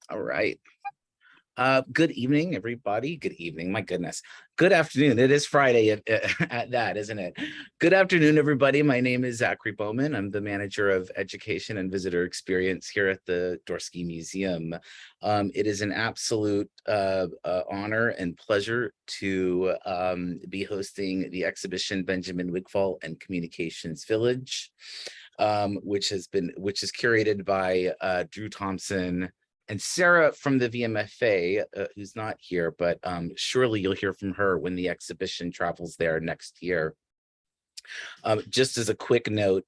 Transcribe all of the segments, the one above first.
All right. Good evening, everybody. Good evening. My goodness. Good afternoon. It is Friday at that, isn't it? Good afternoon, everybody. My name is Zachary Bowman. I'm the manager of education and visitor experience here at the Dorsky Museum. It is an absolute honor and pleasure to be hosting the exhibition Benjamin Wigfall and Communications Village, which is curated by Drew Thompson and Sarah from the VMFA, who's not here, but surely you'll hear from her when the exhibition travels there next year. Just as a quick note,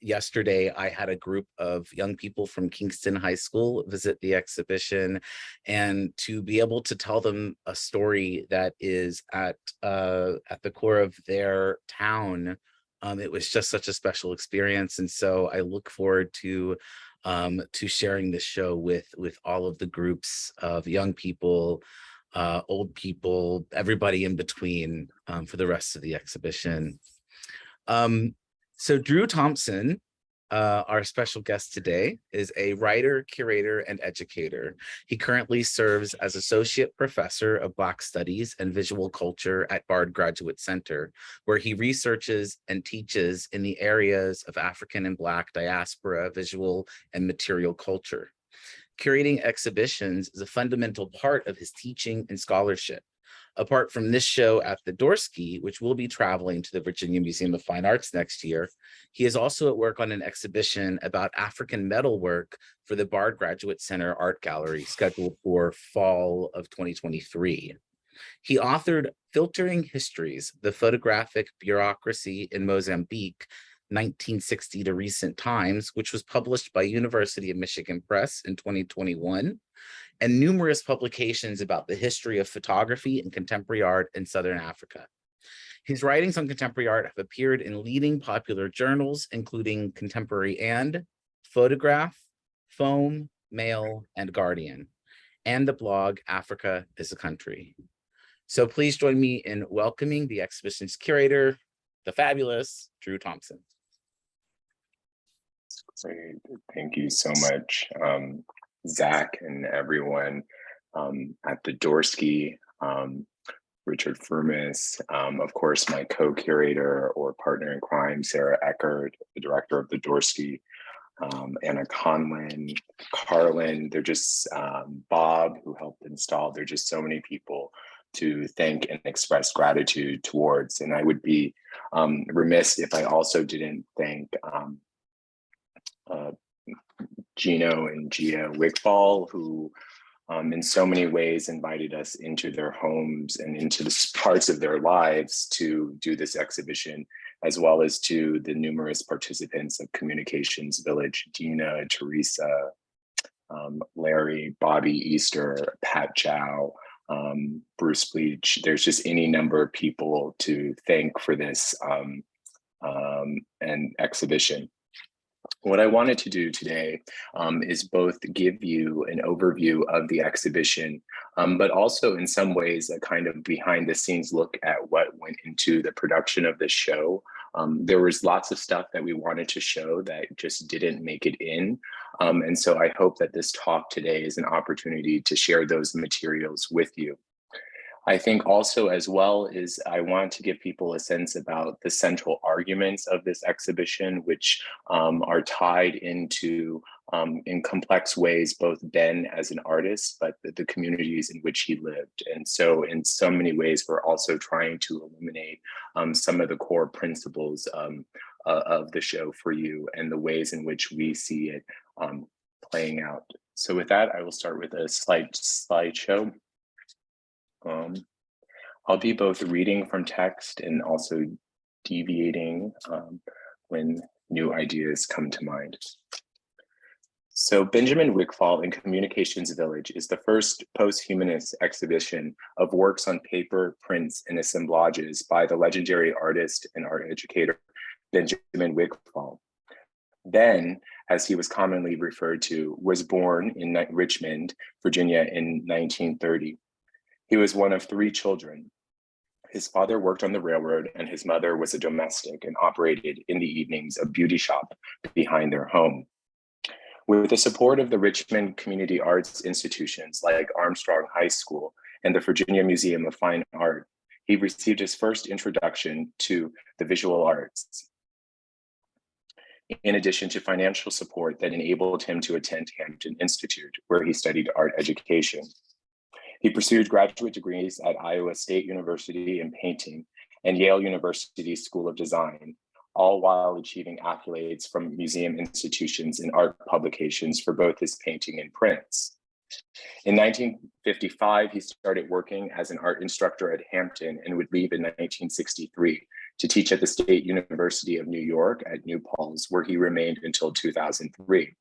yesterday I had a group of young people from Kingston High School visit the exhibition, and to be able to tell them a story that is at the core of their town, it was just such a special experience. And so I look forward to sharing this show with all of the groups of young people, old people, everybody in between, for the rest of the exhibition. So Drew Thompson, our special guest today, is a writer, curator, and educator. He currently serves as Associate Professor of Black Studies and Visual Culture at Bard Graduate Center, where he researches and teaches in the areas of African and Black diaspora, visual, and material culture. Curating exhibitions is a fundamental part of his teaching and scholarship. Apart from this show at the Dorsky, which will be traveling to the Virginia Museum of Fine Arts next year, he is also at work on an exhibition about African metalwork for the Bard Graduate Center Art Gallery, scheduled for fall of 2023. He authored Filtering Histories, the Photographic Bureaucracy in Mozambique, 1960 to Recent Times, which was published by University of Michigan Press in 2021, and numerous publications about the history of photography and contemporary art in Southern Africa. His writings on contemporary art have appeared in leading popular journals, including Contemporary and Photograph, Foam, Mail, and Guardian, and the blog Africa is a Country. So please join me in welcoming the exhibition's curator, the fabulous Drew Thompson. Great. Thank you so much, Zach and everyone at the Dorsky, Richard Ramos, of course, my co-curator or partner in crime, Sarah Eckert, the director of the Dorsky, Anna Conlin, Carlin, they're just Bob, who helped install. There are just so many people to thank and express gratitude towards. And I would be remiss if I also didn't thank Gino and Gia Wigfall, who in so many ways invited us into their homes and into the parts of their lives to do this exhibition, as well as to the numerous participants of Communications Village, Dina, Teresa, Larry, Bobby Easter, Pat Chow, Bruce Bleach. There's just any number of people to thank for this and exhibition. What I wanted to do today is both give you an overview of the exhibition, but also in some ways a kind of behind the scenes look at what went into the production of the show. There was lots of stuff that we wanted to show that just didn't make it in. And so I hope that this talk today is an opportunity to share those materials with you. I think also as well is I want to give people a sense about the central arguments of this exhibition, which are tied into, in complex ways, both Ben as an artist, but the communities in which he lived. And so in so many ways, we're also trying to illuminate some of the core principles of the show for you and the ways in which we see it playing out. So with that, I will start with a slideshow. I'll be both reading from text and also deviating when new ideas come to mind. So Benjamin Wickfall in Communications Village is the first post-humanist exhibition of works on paper, prints, and assemblages by the legendary artist and art educator, Benjamin Wickfall. Ben, as he was commonly referred to, was born in Richmond, Virginia in 1930. He was one of 3 children. His father worked on the railroad and his mother was a domestic and operated in the evenings a beauty shop behind their home. With the support of the Richmond community arts institutions like Armstrong High School and the Virginia Museum of Fine Art, he received his first introduction to the visual arts, in addition to financial support that enabled him to attend Hampton Institute, where he studied art education. He pursued graduate degrees at Iowa State University in painting and Yale University School of Design, all while achieving accolades from museum institutions and art publications for both his painting and prints. In 1955, he started working as an art instructor at Hampton and would leave in 1963 to teach at the State University of New York at New Paltz, where he remained until 2003.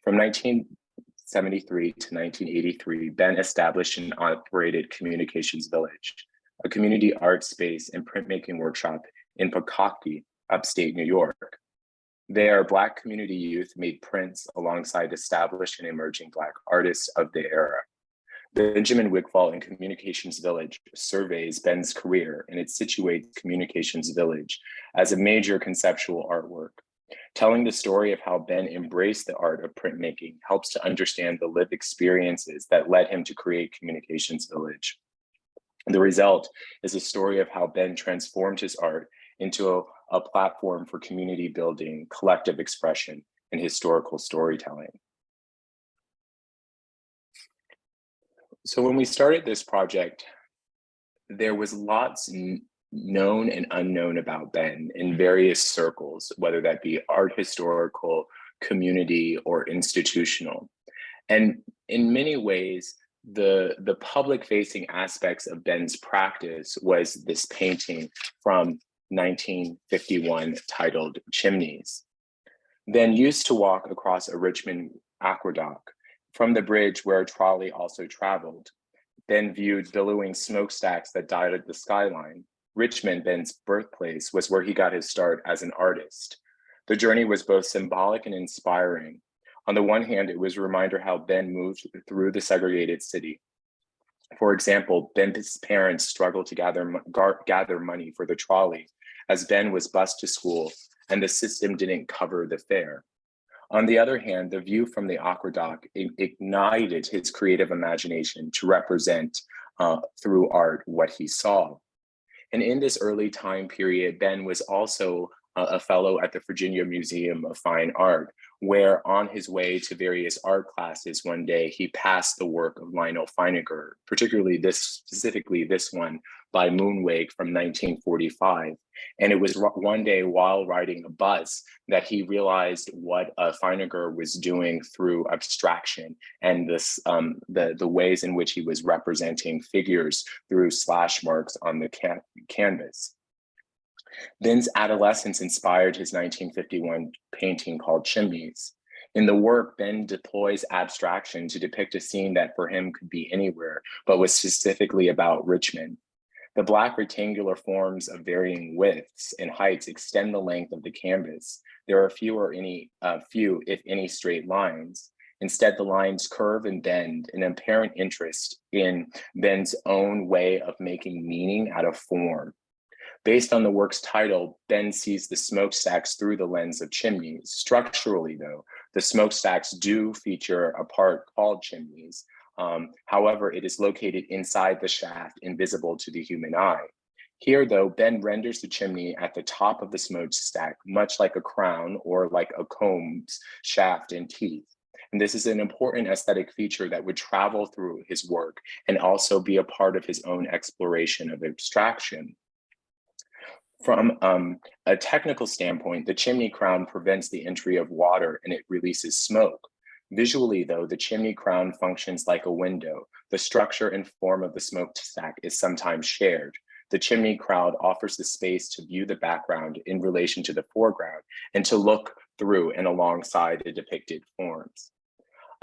From 1973 to 1983, Ben established and operated Communications Village, a community art space and printmaking workshop in Pocahontas, upstate New York. There, Black community youth made prints alongside established and emerging Black artists of the era. Benjamin Wigfall in Communications Village surveys Ben's career, and it situates Communications Village as a major conceptual artwork. Telling the story of how Ben embraced the art of printmaking helps to understand the lived experiences that led him to create Communications Village. The result is a story of how Ben transformed his art into a platform for community building, collective expression, and historical storytelling. So when we started this project, there was lots known and unknown about Ben in various circles, whether that be art historical, community, or institutional. And in many ways, the public-facing aspects of Ben's practice was this painting from 1951 titled Chimneys. Ben used to walk across a Richmond aqueduct. From the bridge where a trolley also traveled, Ben viewed billowing smokestacks that dotted the skyline. Richmond, Ben's birthplace, was where he got his start as an artist. The journey was both symbolic and inspiring. On the one hand, it was a reminder how Ben moved through the segregated city. For example, Ben's parents struggled to gather money for the trolley as Ben was bused to school and the system didn't cover the fare. On the other hand, the view from the aqueduct ignited his creative imagination to represent through art what he saw. And in this early time period, Ben was also a fellow at the Virginia Museum of Fine Art, where on his way to various art classes one day, he passed the work of Lionel Feininger, specifically this one by Moonwake from 1945. And it was one day while riding a bus that he realized what Feininger was doing through abstraction and the ways in which he was representing figures through slash marks on the canvas. Ben's adolescence inspired his 1951 painting called Chimneys. In the work, Ben deploys abstraction to depict a scene that for him could be anywhere, but was specifically about Richmond. The Black rectangular forms of varying widths and heights extend the length of the canvas. There are few, if any, straight lines. Instead, the lines curve and bend, an apparent interest in Ben's own way of making meaning out of form. Based on the work's title, Ben sees the smokestacks through the lens of chimneys. Structurally, though, the smokestacks do feature a part called chimneys. However, it is located inside the shaft, invisible to the human eye. Here, though, Ben renders the chimney at the top of the smokestack, much like a crown or like a comb's shaft and teeth. And this is an important aesthetic feature that would travel through his work and also be a part of his own exploration of abstraction. From a technical standpoint, the chimney crown prevents the entry of water and it releases smoke. Visually, though, the chimney crown functions like a window. The structure and form of the smokestack is sometimes shared. The chimney crown offers the space to view the background in relation to the foreground and to look through and alongside the depicted forms.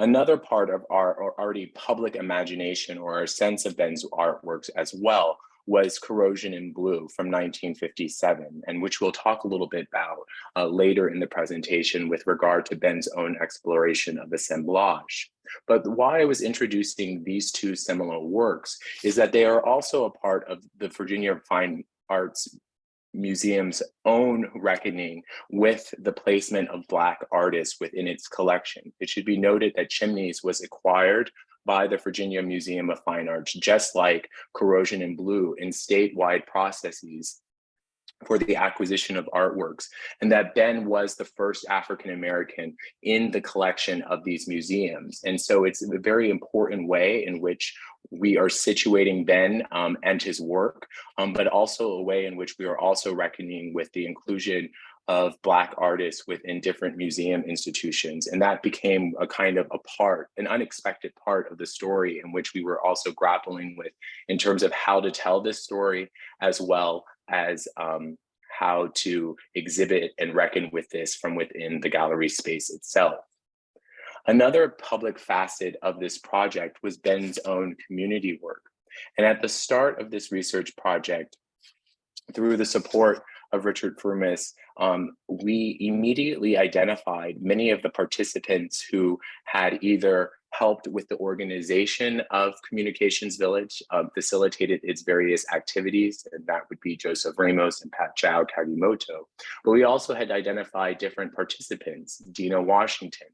Another part of our already public imagination or our sense of Ben's artworks as well was Corrosion in Blue from 1957, and which we'll talk a little bit about later in the presentation with regard to Ben's own exploration of assemblage. But why I was introducing these two similar works is that they are also a part of the Virginia Fine Arts museum's own reckoning with the placement of Black artists within its collection. It should be noted that Chimneys was acquired by the Virginia Museum of Fine Arts, just like Corrosion and Blue, in statewide processes for the acquisition of artworks, and that Ben was the first African-American in the collection of these museums. And so it's a very important way in which we are situating Ben and his work, but also a way in which we are also reckoning with the inclusion of Black artists within different museum institutions. And that became a kind of an unexpected part of the story in which we were also grappling with in terms of how to tell this story, as well as how to exhibit and reckon with this from within the gallery space itself. Another public facet of this project was Ben's own community work. And at the start of this research project, through the support of Richard Frumis, we immediately identified many of the participants who had either helped with the organization of Communications Village, facilitated its various activities, and that would be Joseph Ramos and Pat Chow Kagimoto. But we also had identified different participants, Dina Washington,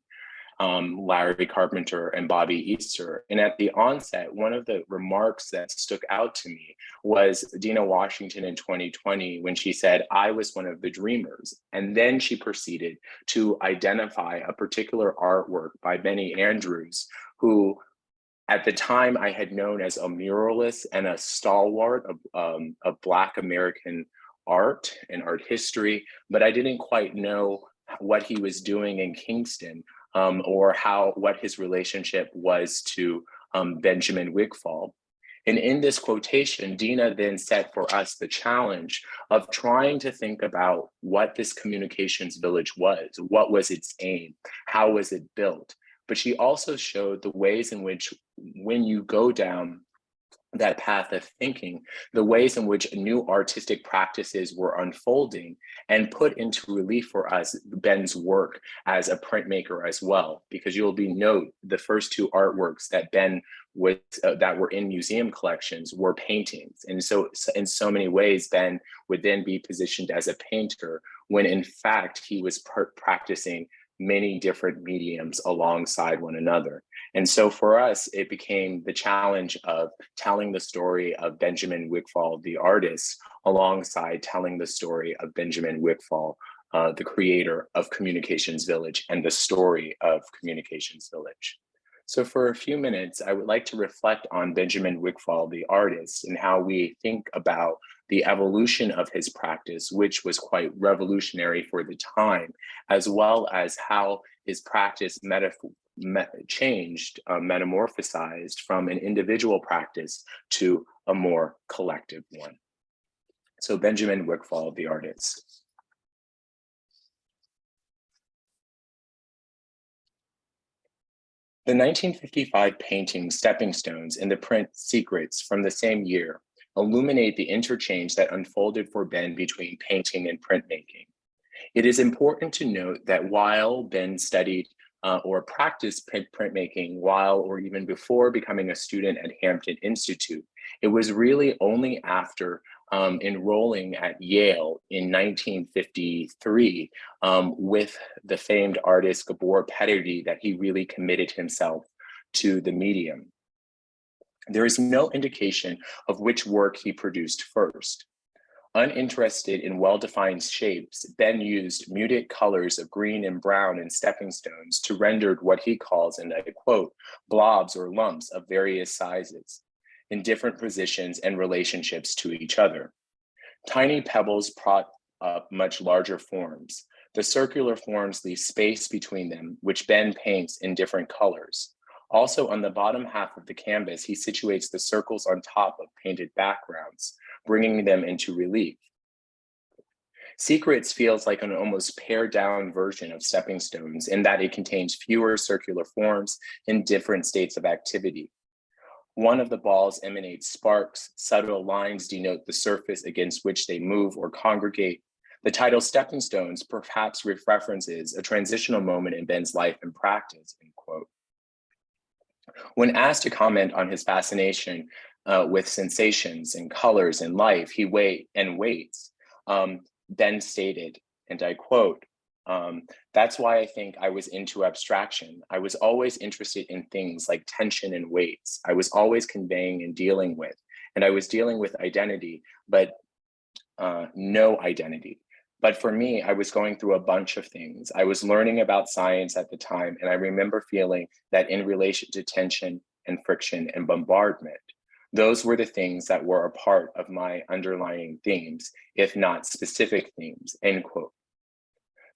Larry Carpenter, and Bobby Easter. And at the onset, one of the remarks that stuck out to me was Dina Washington in 2020, when she said, "I was one of the dreamers." And then she proceeded to identify a particular artwork by Benny Andrews, who at the time I had known as a muralist and a stalwart of Black American art and art history, but I didn't quite know what he was doing in Kingston, or what his relationship was to Benjamin Wigfall. And in this quotation, Dina then set for us the challenge of trying to think about what this communications village was, what was its aim, how was it built. But she also showed the ways in which, when you go down that path of thinking, the ways in which new artistic practices were unfolding, and put into relief for us Ben's work as a printmaker as well. Because you'll note the first two artworks that Ben was that were in museum collections were paintings, and so in so many ways Ben would then be positioned as a painter, when in fact he was practicing many different mediums alongside one another. And so for us, it became the challenge of telling the story of Benjamin Wickfall, the artist, alongside telling the story of Benjamin Wickfall, the creator of Communications Village, and the story of Communications Village. So for a few minutes, I would like to reflect on Benjamin Wickfall, the artist, and how we think about the evolution of his practice, which was quite revolutionary for the time, as well as how his practice changed, metamorphosized from an individual practice to a more collective one. So Benjamin Wickfall, the artist. The 1955 painting Stepping Stones and the print Secrets from the same year illuminate the interchange that unfolded for Ben between painting and printmaking. It is important to note that while Ben studied or practiced printmaking while or even before becoming a student at Hampton Institute, it was really only after enrolling at Yale in 1953 with the famed artist Gabor Peterdy that he really committed himself to the medium. There is no indication of which work he produced first. Uninterested in well-defined shapes, Ben used muted colors of green and brown and stepping stones to render what he calls, and I quote, blobs or lumps of various sizes in different positions and relationships to each other. Tiny pebbles prop up much larger forms. The circular forms leave space between them, which Ben paints in different colors. Also, on the bottom half of the canvas, he situates the circles on top of painted backgrounds, bringing them into relief. Secrets feels like an almost pared down version of Stepping Stones in that it contains fewer circular forms in different states of activity. One of the balls emanates sparks, subtle lines denote the surface against which they move or congregate. The title Stepping Stones perhaps references a transitional moment in Ben's life and practice, end quote. When asked to comment on his fascination with sensations and colors in life, he waits. Ben stated, and I quote, "That's why I think I was into abstraction. I was always interested in things like tension and weights. I was always conveying and dealing with, and I was dealing with identity, but no identity. But for me, I was going through a bunch of things. I was learning about science at the time, and I remember feeling that in relation to tension and friction and bombardment, those were the things that were a part of my underlying themes, if not specific themes," end quote.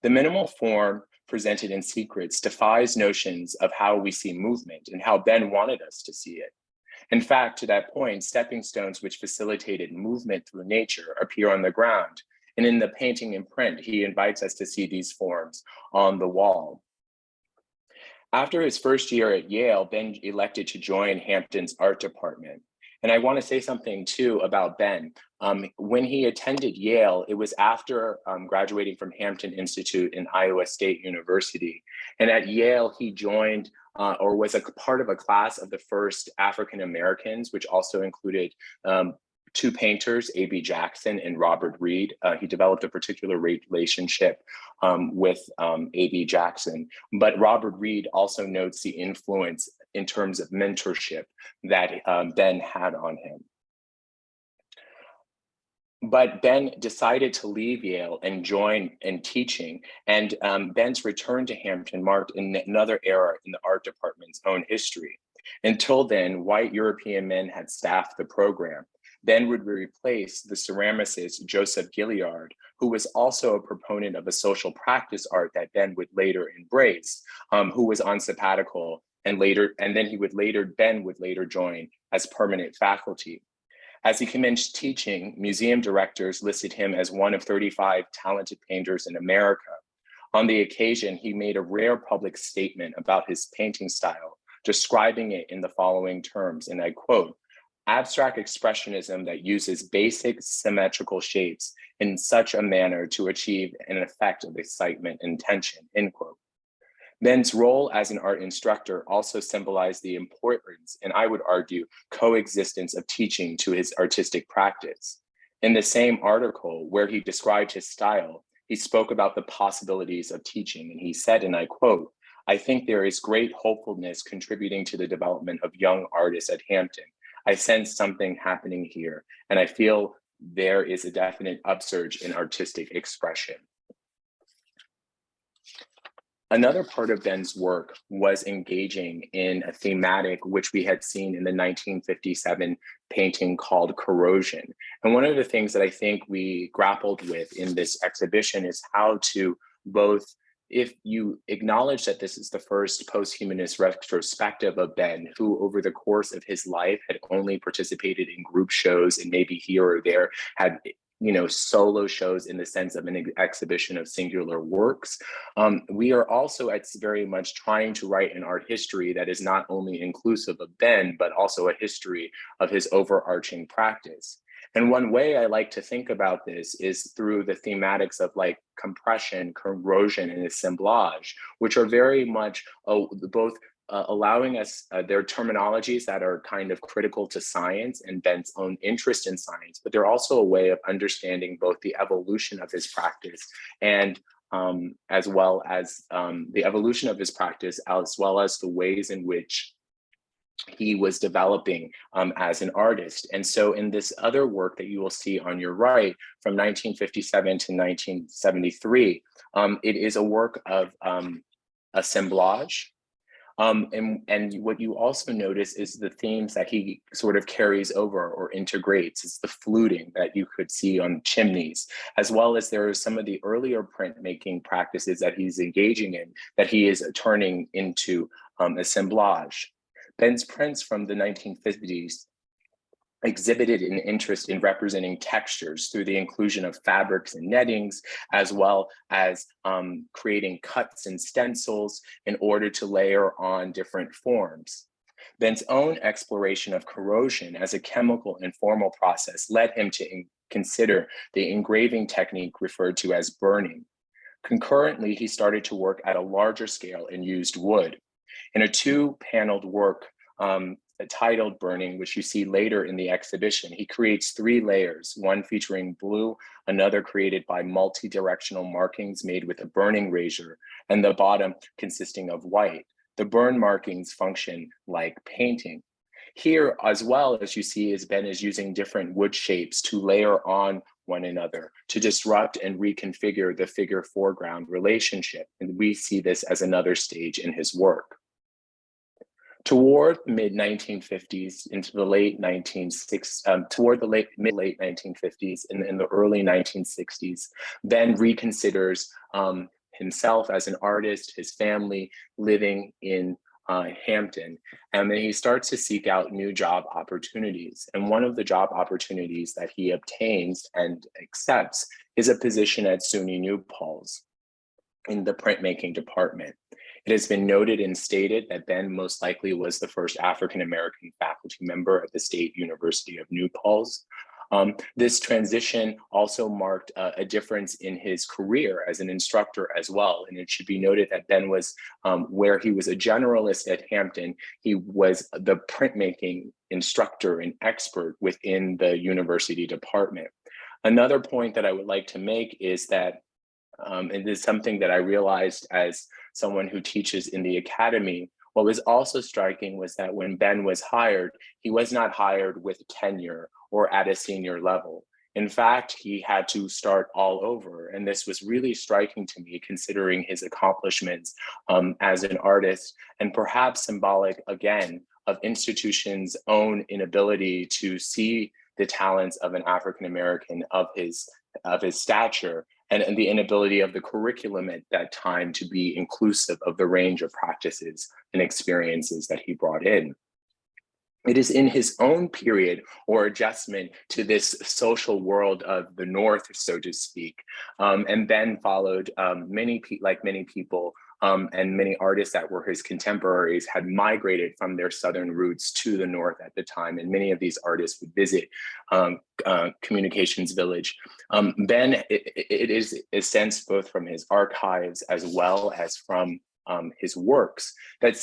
The minimal form presented in Secrets defies notions of how we see movement and how Ben wanted us to see it. In fact, to that point, stepping stones which facilitated movement through nature appear on the ground. And in the painting and print, he invites us to see these forms on the wall. After his first year at Yale, Ben elected to join Hampton's art department. And I want to say something too about Ben. When he attended Yale, it was after graduating from Hampton Institute and Iowa State University. And at Yale, he joined or was a part of a class of the first African Americans, which also included two painters, A.B. Jackson and Robert Reed. He developed a particular relationship with A.B. Jackson. But Robert Reed also notes the influence in terms of mentorship that Ben had on him. But Ben decided to leave Yale and join in teaching, and Ben's return to Hampton marked another era in the art department's own history. Until then, white European men had staffed the program. Ben would replace the ceramicist Joseph Gilliard, who was also a proponent of a social practice art that Ben would later embrace, who was on sabbatical, and Ben would later join as permanent faculty. As he commenced teaching, museum directors listed him as one of 35 talented painters in America. On the occasion, he made a rare public statement about his painting style, describing it in the following terms, and I quote, "Abstract expressionism that uses basic symmetrical shapes in such a manner to achieve an effect of excitement and tension," end quote. Ben's role as an art instructor also symbolized the importance, and I would argue, coexistence of teaching to his artistic practice. In the same article where he described his style, he spoke about the possibilities of teaching, and he said, and I quote, "I think there is great hopefulness contributing to the development of young artists at Hampton. I sense something happening here, and I feel there is a definite upsurge in artistic expression." Another part of Ben's work was engaging in a thematic which we had seen in the 1957 painting called Corrosion. And one of the things that I think we grappled with in this exhibition is how to both, if you acknowledge that this is the first post-humanist retrospective of Ben, who over the course of his life had only participated in group shows and maybe here or there had solo shows in the sense of an exhibition of singular works. We are also very much trying to write an art history that is not only inclusive of Ben, but also a history of his overarching practice. And one way I like to think about this is through the thematics of like compression, corrosion, and assemblage, which are very much both allowing us their terminologies that are kind of critical to science and Ben's own interest in science, but they're also a way of understanding both the evolution of his practice and as well as the evolution of his practice, as well as the ways in which he was developing as an artist. And so in this other work that you will see on your right from 1957 to 1973, it is a work of assemblage. And what you also notice is the themes that he sort of carries over or integrates. It's the fluting that you could see on chimneys, as well as there are some of the earlier printmaking practices that he's engaging in that he is turning into assemblage. Ben's prints from the 1950s exhibited an interest in representing textures through the inclusion of fabrics and nettings, as well as creating cuts and stencils in order to layer on different forms. Ben's own exploration of corrosion as a chemical and formal process led him to consider the engraving technique referred to as burning. Concurrently, he started to work at a larger scale and used wood. In a two-paneled work titled Burning, which you see later in the exhibition, he creates 3 layers, one featuring blue, another created by multi-directional markings made with a burning razor, and the bottom consisting of white. The burn markings function like painting. Here, as well, as you see, is Ben is using different wood shapes to layer on one another to disrupt and reconfigure the figure foreground relationship. And we see this as another stage in his work. Toward mid 1950s into the late 1960s, toward the late 1950s and in the early 1960s, Ben reconsiders himself as an artist, his family living in Hampton, and then he starts to seek out new job opportunities. And one of the job opportunities that he obtains and accepts is a position at SUNY New Paltz in the printmaking department. It has been noted and stated that Ben most likely was the first African-American faculty member at the State University of New Paltz. This transition also marked a difference in his career as an instructor as well. And it should be noted that Ben was, where he was a generalist at Hampton, he was the printmaking instructor and expert within the university department. Another point that I would like to make is that, and this is something that I realized as someone who teaches in the academy, what was also striking was that when Ben was hired, he was not hired with tenure or at a senior level. In fact, he had to start all over. And this was really striking to me, considering his accomplishments as an artist, and perhaps symbolic, again, of institutions' own inability to see the talents of an African-American of his stature, and the inability of the curriculum at that time to be inclusive of the range of practices and experiences that he brought in. It is in his own period or adjustment to this social world of the North, so to speak, and Ben followed like many people and many artists that were his contemporaries had migrated from their Southern roots to the North at the time. And many of these artists would visit Communications Village. Ben, it is a sense both from his archives as well as from his works that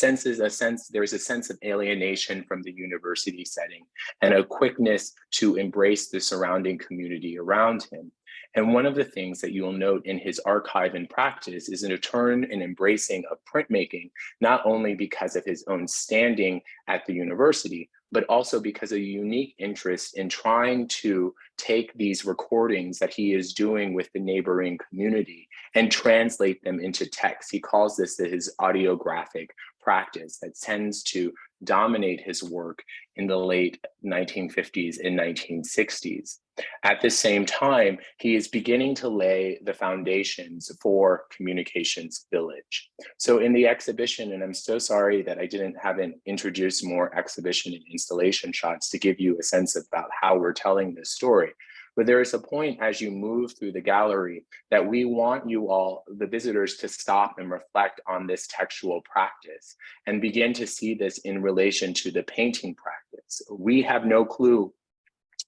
there's a sense of alienation from the university setting and a quickness to embrace the surrounding community around him. And one of the things that you'll note in his archive and practice is a turn and embracing of printmaking, not only because of his own standing at the university, but also because of a unique interest in trying to take these recordings that he is doing with the neighboring community and translate them into text. He calls this his audiographic practice that tends to dominate his work in the late 1950s and 1960s. At the same time, he is beginning to lay the foundations for Communications Village. So in the exhibition, and I'm so sorry that I haven't introduced more exhibition and installation shots to give you a sense about how we're telling this story. But there is a point as you move through the gallery that we want you all, the visitors, to stop and reflect on this textual practice and begin to see this in relation to the painting practice. We have no clue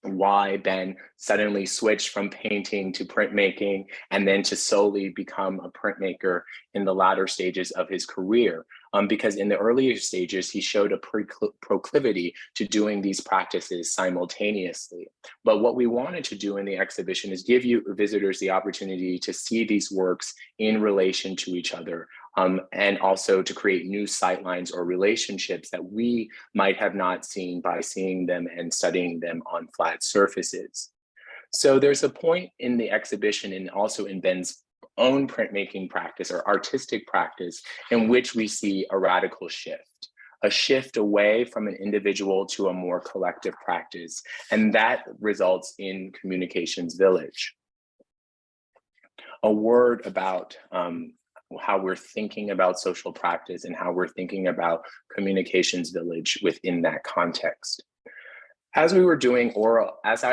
why Ben suddenly switched from painting to printmaking and then to solely become a printmaker in the latter stages of his career. Because in the earlier stages, he showed a proclivity to doing these practices simultaneously. But what we wanted to do in the exhibition is give you visitors the opportunity to see these works in relation to each other, and also to create new sightlines or relationships that we might have not seen by seeing them and studying them on flat surfaces. So there's a point in the exhibition and also in Ben's own printmaking practice or artistic practice in which we see a radical shift, a shift away from an individual to a more collective practice. And that results in Communications Village. A word about how we're thinking about social practice and how we're thinking about Communications Village within that context. As I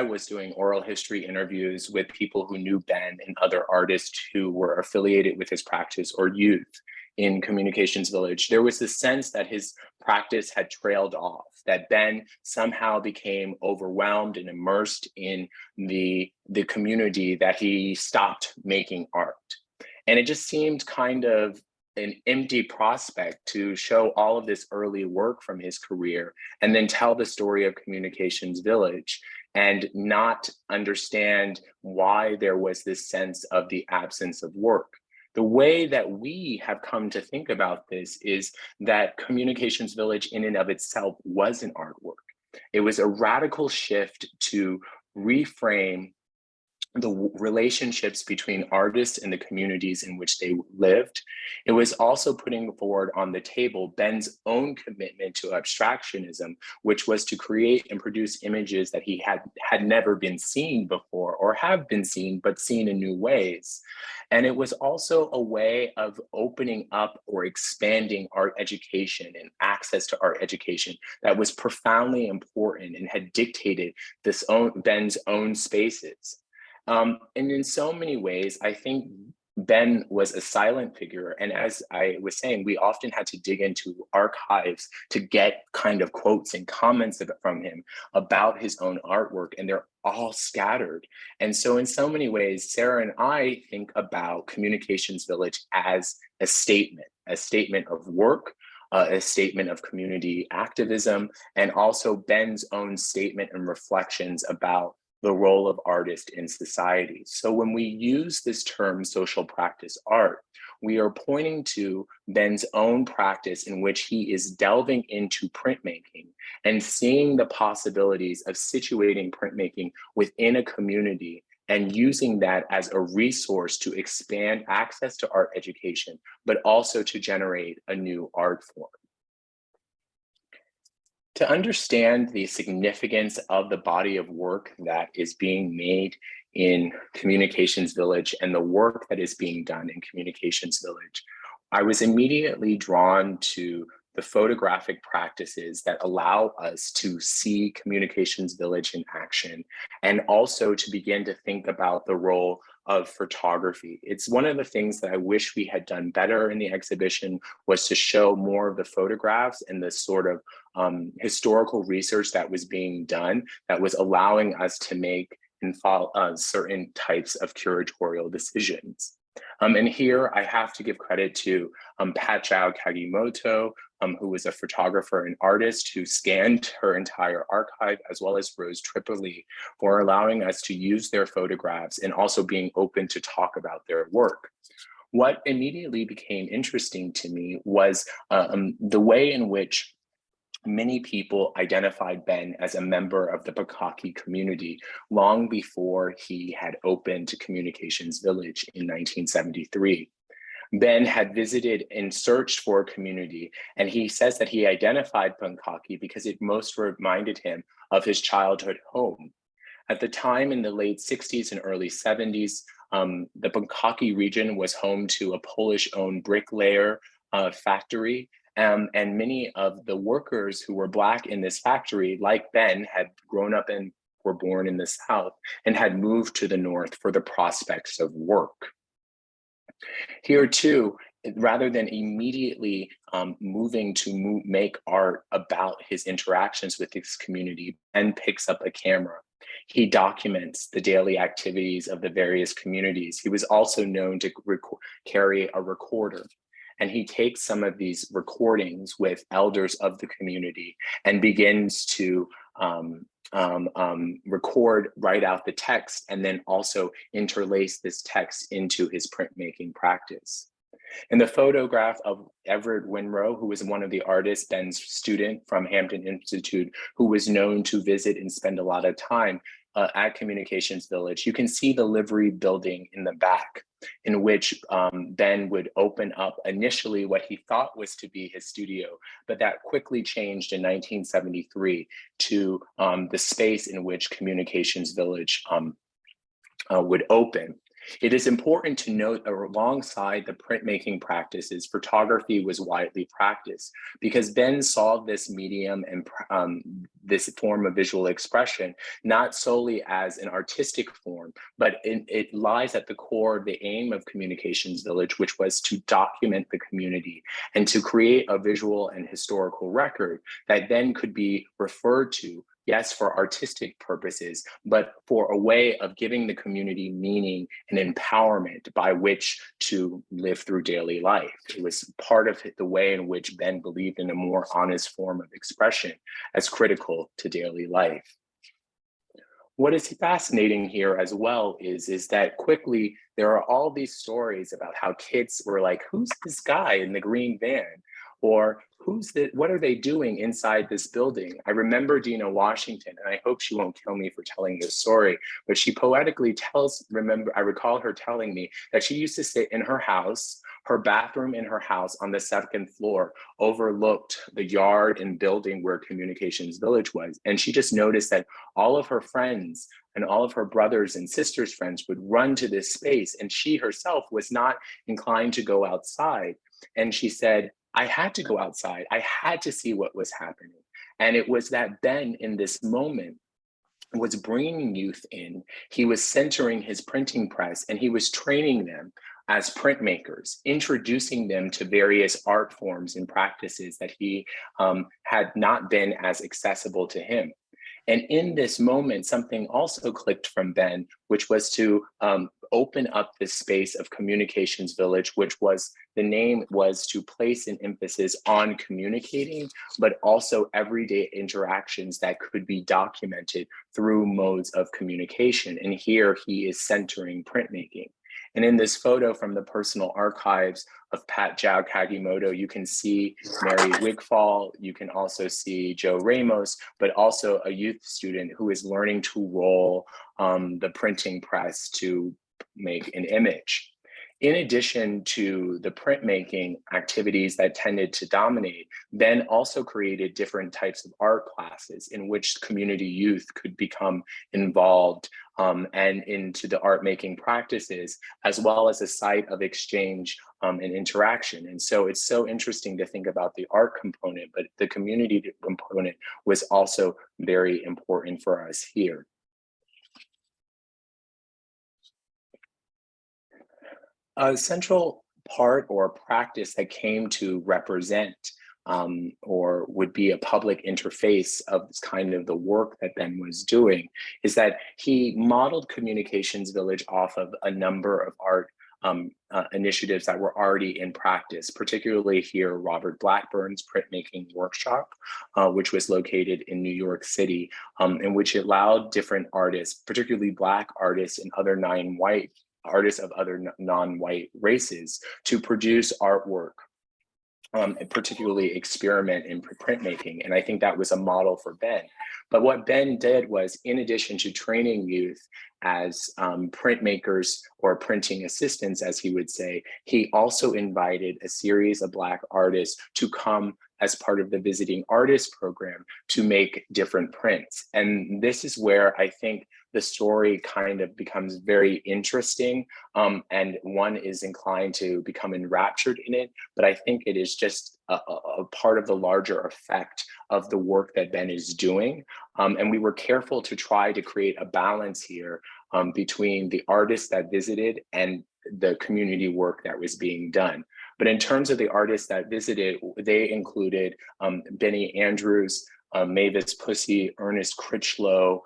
was doing oral history interviews with people who knew Ben and other artists who were affiliated with his practice or youth in Communications Village, there was this sense that his practice had trailed off, that Ben somehow became overwhelmed and immersed in the community, that he stopped making art. And it just seemed kind of an empty prospect to show all of this early work from his career and then tell the story of Communications Village and not understand why there was this sense of the absence of work. The way that we have come to think about this is that Communications Village in and of itself was an artwork. It was a radical shift to reframe the relationships between artists and the communities in which they lived. It was also putting forward on the table Ben's own commitment to abstractionism, which was to create and produce images that he had never been seen before or have been seen, but seen in new ways. And it was also a way of opening up or expanding art education and access to art education that was profoundly important and had dictated Ben's own spaces. And in so many ways, I think Ben was a silent figure. And as I was saying, we often had to dig into archives to get kind of quotes and comments from him about his own artwork, and they're all scattered. And so in so many ways, Sarah and I think about Communications Village as a statement of work, a statement of community activism, and also Ben's own statement and reflections about the role of artists in society. So when we use this term social practice art, we are pointing to Ben's own practice in which he is delving into printmaking and seeing the possibilities of situating printmaking within a community and using that as a resource to expand access to art education, but also to generate a new art form. To understand the significance of the body of work that is being made in Communications Village and the work that is being done in Communications Village, I was immediately drawn to the photographic practices that allow us to see Communications Village in action, and also to begin to think about the role of photography. It's one of the things that I wish we had done better in the exhibition, was to show more of the photographs and the sort of historical research that was being done that was allowing us to make and follow certain types of curatorial decisions. And here I have to give credit to Pat-Chao Kagimoto, who was a photographer and artist who scanned her entire archive, as well as Rose Tripoli, for allowing us to use their photographs and also being open to talk about their work. What immediately became interesting to me was the way in which many people identified Ben as a member of the Bukkake community long before he had opened Communications Village in 1973. Ben had visited and searched for a community, and he says that he identified Bukkake because it most reminded him of his childhood home. At the time, in the late 60s and early 70s, the Bukkake region was home to a Polish-owned bricklayer factory, and many of the workers who were Black in this factory, like Ben, had grown up and were born in the South and had moved to the North for the prospects of work. Here too, rather than immediately moving to make art about his interactions with this community, Ben picks up a camera. He documents the daily activities of the various communities. He was also known to carry a recorder. And he takes some of these recordings with elders of the community and begins to record, write out the text, and then also interlace this text into his printmaking practice. In the photograph of Everett Winrow, who was one of the artists, Ben's student from Hampton Institute, who was known to visit and spend a lot of time at Communications Village, you can see the livery building in the back, in which Ben would open up initially what he thought was to be his studio, but that quickly changed in 1973 to the space in which Communications Village would open. It is important to note that alongside the printmaking practices, photography was widely practiced because Ben saw this medium and this form of visual expression not solely as an artistic form, but it lies at the core of the aim of Communications Village, which was to document the community and to create a visual and historical record that then could be referred to yes, for artistic purposes, but for a way of giving the community meaning and empowerment by which to live through daily life. It was part of the way in which Ben believed in a more honest form of expression as critical to daily life. What is fascinating here as well is that quickly there are all these stories about how kids were like, who's this guy in the green van? Or what are they doing inside this building? I remember Dina Washington, and I hope she won't kill me for telling this story, but she poetically I recall her telling me that she used to sit in her house, her bathroom in her house on the second floor overlooked the yard and building where Communications Village was. And she just noticed that all of her friends and all of her brothers and sisters' friends would run to this space. And she herself was not inclined to go outside. And she said, I had to go outside. I had to see what was happening. And it was that Ben in this moment was bringing youth in. He was centering his printing press and he was training them as printmakers, introducing them to various art forms and practices that he had not been as accessible to him. And in this moment, something also clicked from Ben, which was to open up this space of Communications Village, which was, the name was to place an emphasis on communicating, but also everyday interactions that could be documented through modes of communication. And here he is centering printmaking. And in this photo from the personal archives of Pat Jao Kagimoto, you can see Mary Wigfall, you can also see Joe Ramos, but also a youth student who is learning to roll the printing press to make an image. In addition to the printmaking activities that tended to dominate, Ben also created different types of art classes in which community youth could become involved and into the art making practices, as well as a site of exchange and interaction. And so it's so interesting to think about the art component, but the community component was also very important for us here. A central part or practice that came to represent or would be a public interface of kind of the work that Ben was doing is that he modeled Communications Village off of a number of art initiatives that were already in practice, particularly here, Robert Blackburn's printmaking workshop, which was located in New York City, in which it allowed different artists, particularly Black artists and other non-white artists of other non-white races, to produce artwork and particularly experiment in printmaking. And I think that was a model for Ben. But what Ben did was, in addition to training youth as printmakers or printing assistants, as he would say, he also invited a series of Black artists to come as part of the visiting artist program to make different prints. And this is where I think the story kind of becomes very interesting, and one is inclined to become enraptured in it. But I think it is just a part of the larger effect of the work that Ben is doing. And we were careful to try to create a balance here between the artists that visited and the community work that was being done. But in terms of the artists that visited, they included Benny Andrews, Mavis Pussy, Ernest Critchlow,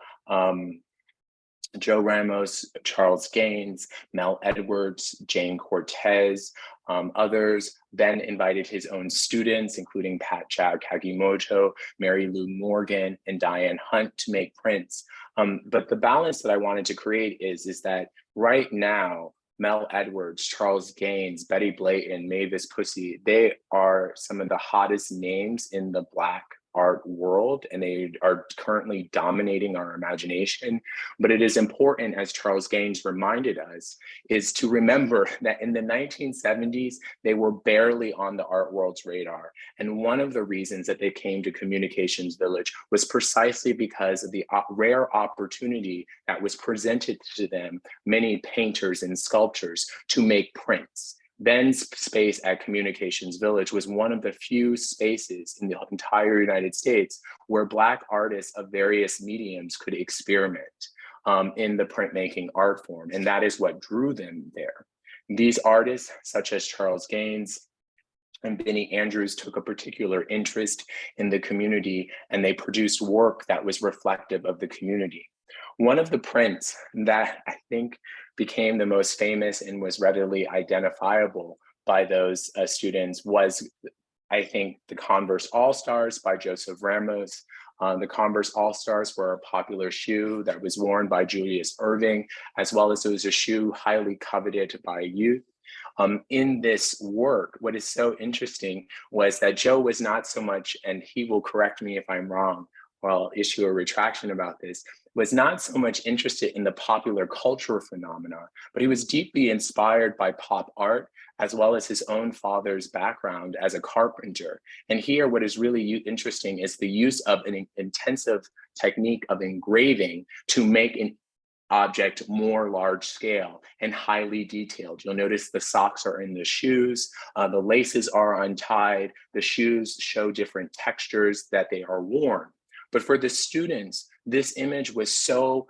Joe Ramos, Charles Gaines, Mel Edwards, Jane Cortez, others. Ben invited his own students, including Pat Jao Kagimoto, Mary Lou Morgan, and Diane Hunt, to make prints. But the balance that I wanted to create is that right now, Mel Edwards, Charles Gaines, Betty Blayton, Mavis Pussy, they are some of the hottest names in the Black art world, and they are currently dominating our imagination. But it is important, as Charles Gaines reminded us, is to remember that in the 1970s, they were barely on the art world's radar. And one of the reasons that they came to Communications Village was precisely because of the rare opportunity that was presented to them, many painters and sculptors, to make prints. Ben's space at Communications Village was one of the few spaces in the entire United States where Black artists of various mediums could experiment in the printmaking art form. And that is what drew them there. These artists, such as Charles Gaines, and Benny Andrews took a particular interest in the community, and they produced work that was reflective of the community. One of the prints that I think became the most famous and was readily identifiable by those students was, I think, the Converse All-Stars by Joseph Ramos. The Converse All-Stars were a popular shoe that was worn by Julius Erving, as well as it was a shoe highly coveted by youth. In this work, what is so interesting was that Joe was not so much, and he will correct me if I'm wrong, or I'll issue a retraction about this, was not so much interested in the popular culture phenomena, but he was deeply inspired by pop art, as well as his own father's background as a carpenter. And here, what is really interesting is the use of an intensive technique of engraving to make an object more large scale and highly detailed. You'll notice the socks are in the shoes, the laces are untied, the shoes show different textures that they are worn. But for the students, this image was so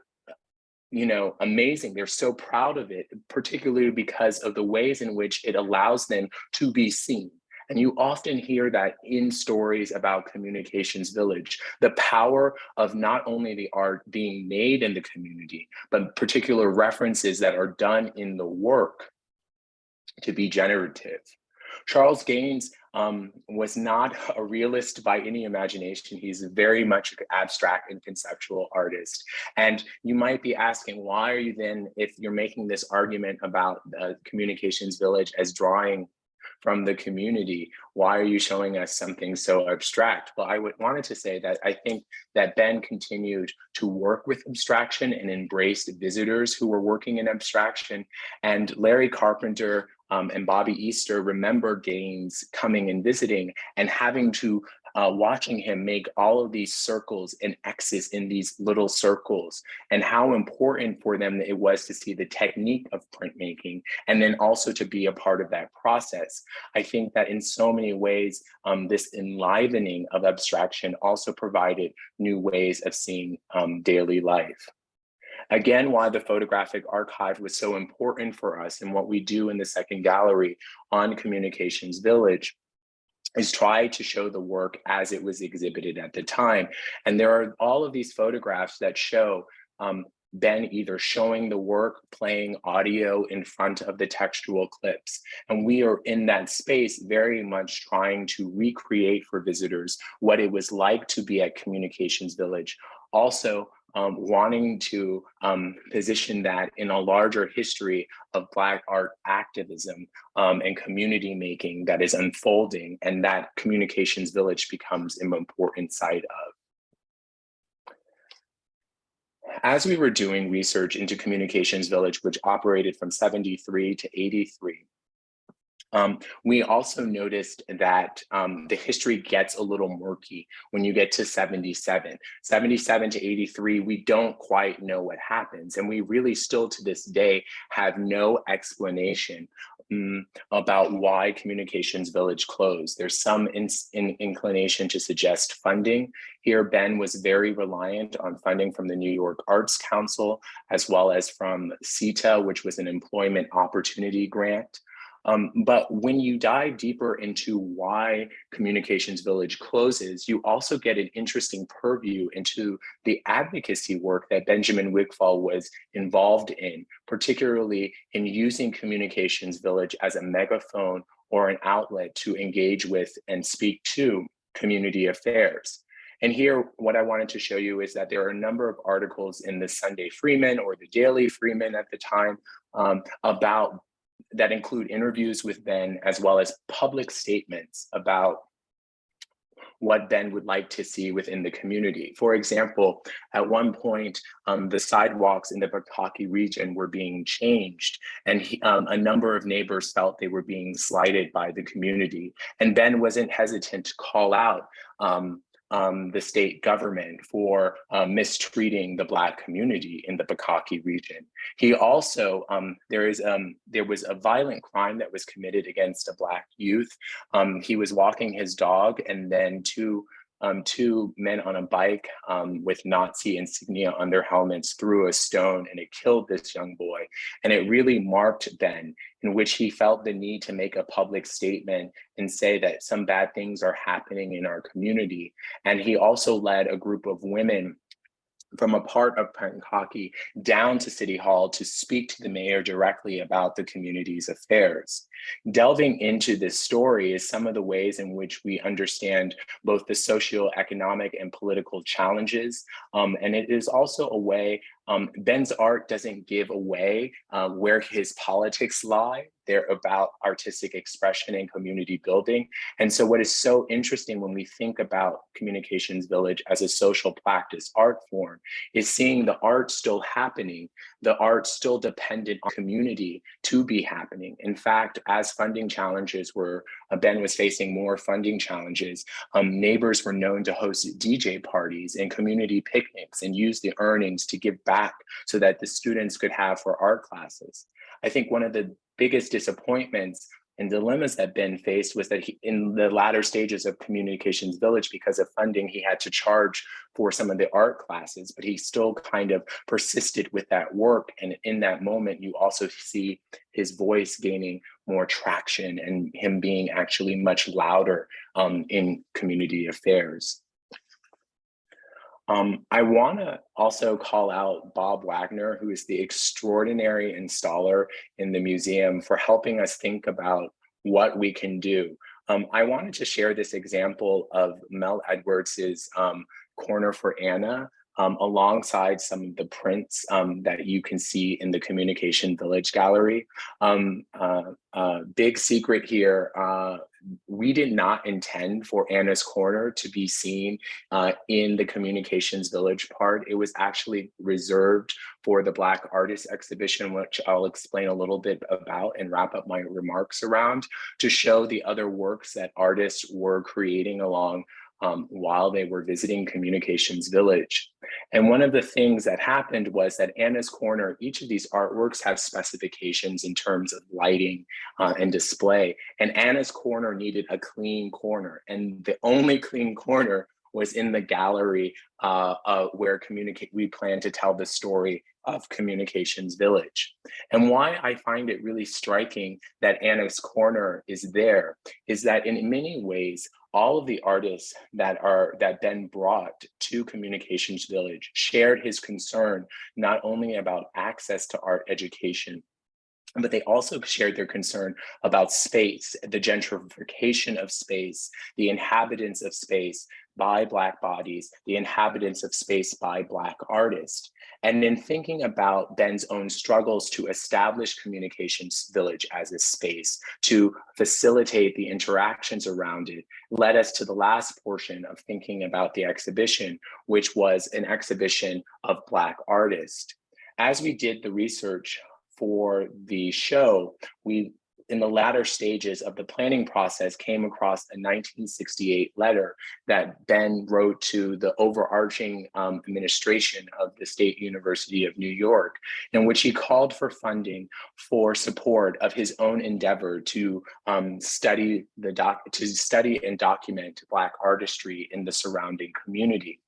amazing. They're so proud of it, particularly because of the ways in which it allows them to be seen. And you often hear that in stories about Communications Village, the power of not only the art being made in the community, but particular references that are done in the work to be generative. Charles Gaines was not a realist by any imagination. He's very much an abstract and conceptual artist. And you might be asking, why are you then, if you're making this argument about Communications Village as drawing from the community, why are you showing us something so abstract? Well, I wanted to say that I think that Ben continued to work with abstraction and embraced visitors who were working in abstraction. And Larry Carpenter and Bobby Easter remember Gaines coming and visiting and having to watching him make all of these circles and X's in these little circles, and how important for them it was to see the technique of printmaking and then also to be a part of that process. I think that in so many ways, this enlivening of abstraction also provided new ways of seeing daily life. Again, why the photographic archive was so important for us and what we do in the second gallery on Communications Village is try to show the work as it was exhibited at the time. And there are all of these photographs that show Ben either showing the work, playing audio in front of the textual clips. And we are in that space very much trying to recreate for visitors what it was like to be at Communications Village. Also, wanting to position that in a larger history of Black art activism and community making that is unfolding, and that Communications Village becomes an important side of. As we were doing research into Communications Village, which operated from 73 to 83, we also noticed that the history gets a little murky when you get to 77. 77 to 83, we don't quite know what happens. And we really still to this day have no explanation about why Communications Village closed. There's some inclination to suggest funding. Here, Ben was very reliant on funding from the New York Arts Council, as well as from CETA, which was an employment opportunity grant. But when you dive deeper into why Communications Village closes, you also get an interesting purview into the advocacy work that Benjamin Wickfall was involved in, particularly in using Communications Village as a megaphone or an outlet to engage with and speak to community affairs. And here, what I wanted to show you is that there are a number of articles in the Sunday Freeman or the Daily Freeman at the time about that include interviews with Ben, as well as public statements about what Ben would like to see within the community. For example, at one point, the sidewalks in the Bukkake region were being changed, and a number of neighbors felt they were being slighted by the community. And Ben wasn't hesitant to call out the state government for mistreating the Black community in the Bukkake region. He also, there was a violent crime that was committed against a Black youth. He was walking his dog, and then two two men on a bike with Nazi insignia on their helmets threw a stone, and it killed this young boy. And it really marked Ben, in which he felt the need to make a public statement and say that some bad things are happening in our community. And he also led a group of women from a part of Pankaki down to City Hall to speak to the mayor directly about the community's affairs. Delving into this story is some of the ways in which we understand both the socioeconomic and political challenges. And it is also a way, Ben's art doesn't give away where his politics lie. They're about artistic expression and community building. And so what is so interesting when we think about Communications Village as a social practice art form is seeing the art still happening, the art still dependent on community to be happening. In fact, as funding challenges were, Ben was facing more funding challenges, neighbors were known to host DJ parties and community picnics and use the earnings to give back so that the students could have for art classes. I think one of the biggest disappointments and dilemmas that Ben faced was that in the latter stages of Communications Village, because of funding, he had to charge for some of the art classes, but he still kind of persisted with that work. And in that moment, you also see his voice gaining more traction and him being actually much louder in community affairs. I want to also call out Bob Wagner, who is the extraordinary installer in the museum, for helping us think about what we can do. I wanted to share this example of Mel Edwards's Corner for Anna, alongside some of the prints that you can see in the Communication Village Gallery. Big secret here, we did not intend for Anna's Corner to be seen in the Communications Village part. It was actually reserved for the Black Artists exhibition, which I'll explain a little bit about and wrap up my remarks around, to show the other works that artists were creating along while they were visiting Communications Village. And one of the things that happened was that Anna's Corner, each of these artworks have specifications in terms of lighting and display. And Anna's Corner needed a clean corner. And the only clean corner was in the gallery where we plan to tell the story of Communications Village. And why I find it really striking that Anna's Corner is there is that in many ways, all of the artists that Ben brought to Communications Village shared his concern not only about access to art education, but they also shared their concern about space, the gentrification of space, the inhabitants of space by Black bodies, the inhabitants of space by Black artists. And in thinking about Ben's own struggles to establish Communications Village as a space, to facilitate the interactions around it, led us to the last portion of thinking about the exhibition, which was an exhibition of Black artists. As we did the research for the show, we, in the latter stages of the planning process, came across a 1968 letter that Ben wrote to the overarching administration of the State University of New York, in which he called for funding for support of his own endeavor to study and document Black artistry in the surrounding community.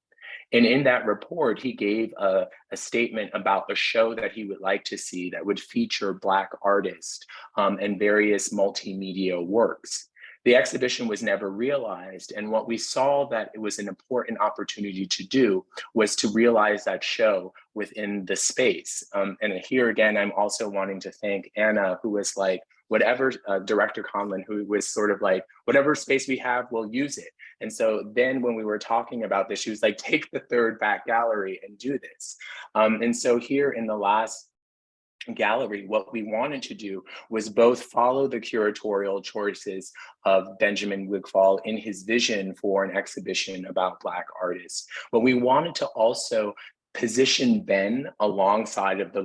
And in that report, he gave a statement about a show that he would like to see that would feature Black artists and various multimedia works. The exhibition was never realized. And what we saw that it was an important opportunity to do was to realize that show within the space. And here again, I'm also wanting to thank Anna, who was like, whatever, Director Conlon, who was sort of like, whatever space we have, we'll use it. And so then when we were talking about this, she was like, take the third back gallery and do this. And so here in the last gallery, what we wanted to do was both follow the curatorial choices of Benjamin Wickfall in his vision for an exhibition about Black artists, but we wanted to also position Ben alongside of the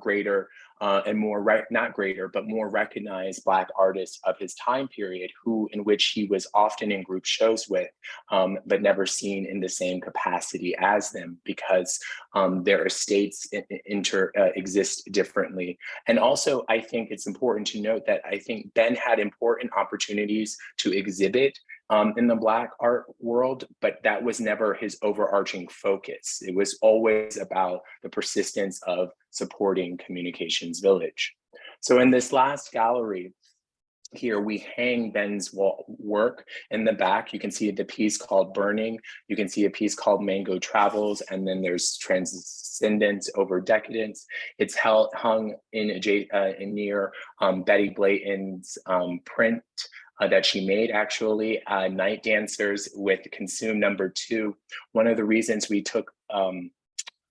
greater and more, not greater, but more recognized Black artists of his time period, in which he was often in group shows with, but never seen in the same capacity as them because their estates exist differently. And also, I think it's important to note that I think Ben had important opportunities to exhibit in the Black art world, but that was never his overarching focus. It was always about the persistence of supporting Communications Village. So in this last gallery, here we hang Ben's work in the back. You can see the piece called Burning. You can see a piece called Mango Travels, and then there's Transcendence over Decadence. It's hung in near Betty Blayton's print that she made, actually, Night Dancers with Consume #2. One of the reasons we took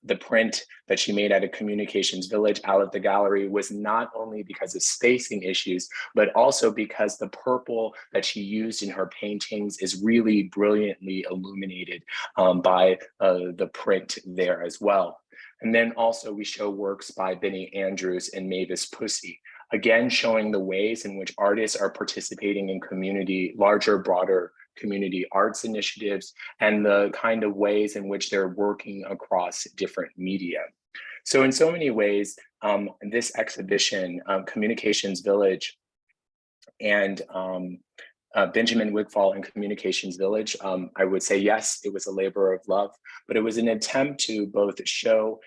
the print that she made at a Communications Village out of the gallery was not only because of spacing issues, but also because the purple that she used in her paintings is really brilliantly illuminated by the print there as well. And then also we show works by Benny Andrews and Mavis Pussy, again, showing the ways in which artists are participating in larger, broader community arts initiatives, and the kind of ways in which they're working across different media. So in so many ways, this exhibition, Communications Village and Benjamin Wigfall and Communications Village, I would say, yes, it was a labor of love, but it was an attempt to both show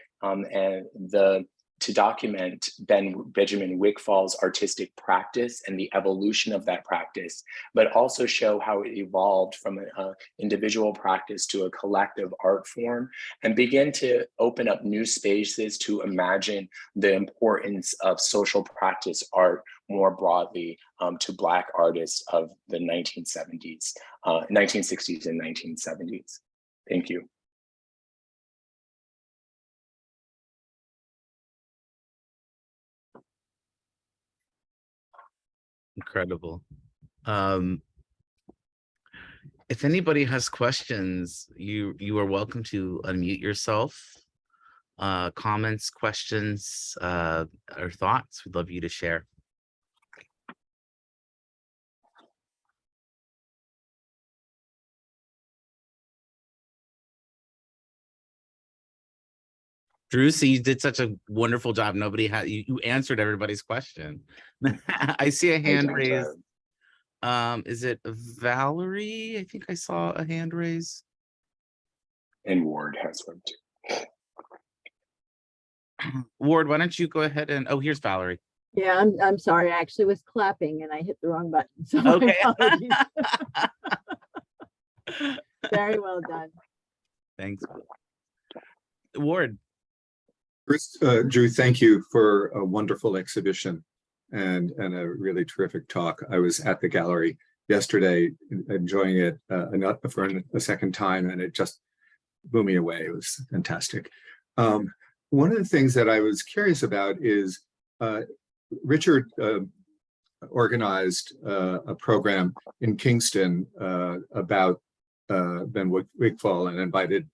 to document Benjamin Wigfall's artistic practice and the evolution of that practice, but also show how it evolved from an individual practice to a collective art form, and begin to open up new spaces to imagine the importance of social practice art more broadly to Black artists of the 1960s and 1970s. Thank you. Incredible. If anybody has questions, you are welcome to unmute yourself. Comments, questions, or thoughts, we'd love you to share. Drew, so you did such a wonderful job. Nobody had you answered everybody's question. I see a hand raised. Is it Valerie? I think I saw a hand raise. And Ward has one too. Ward, why don't you go ahead and here's Valerie. Yeah, I'm sorry. I actually was clapping and I hit the wrong button. So Okay. Very well done. Thanks. Ward. First, Drew, thank you for a wonderful exhibition and a really terrific talk. I was at the gallery yesterday enjoying it for a second time, and it just blew me away. It was fantastic. One of the things that I was curious about is Richard organized a program in Kingston about Ben Wickfall and invited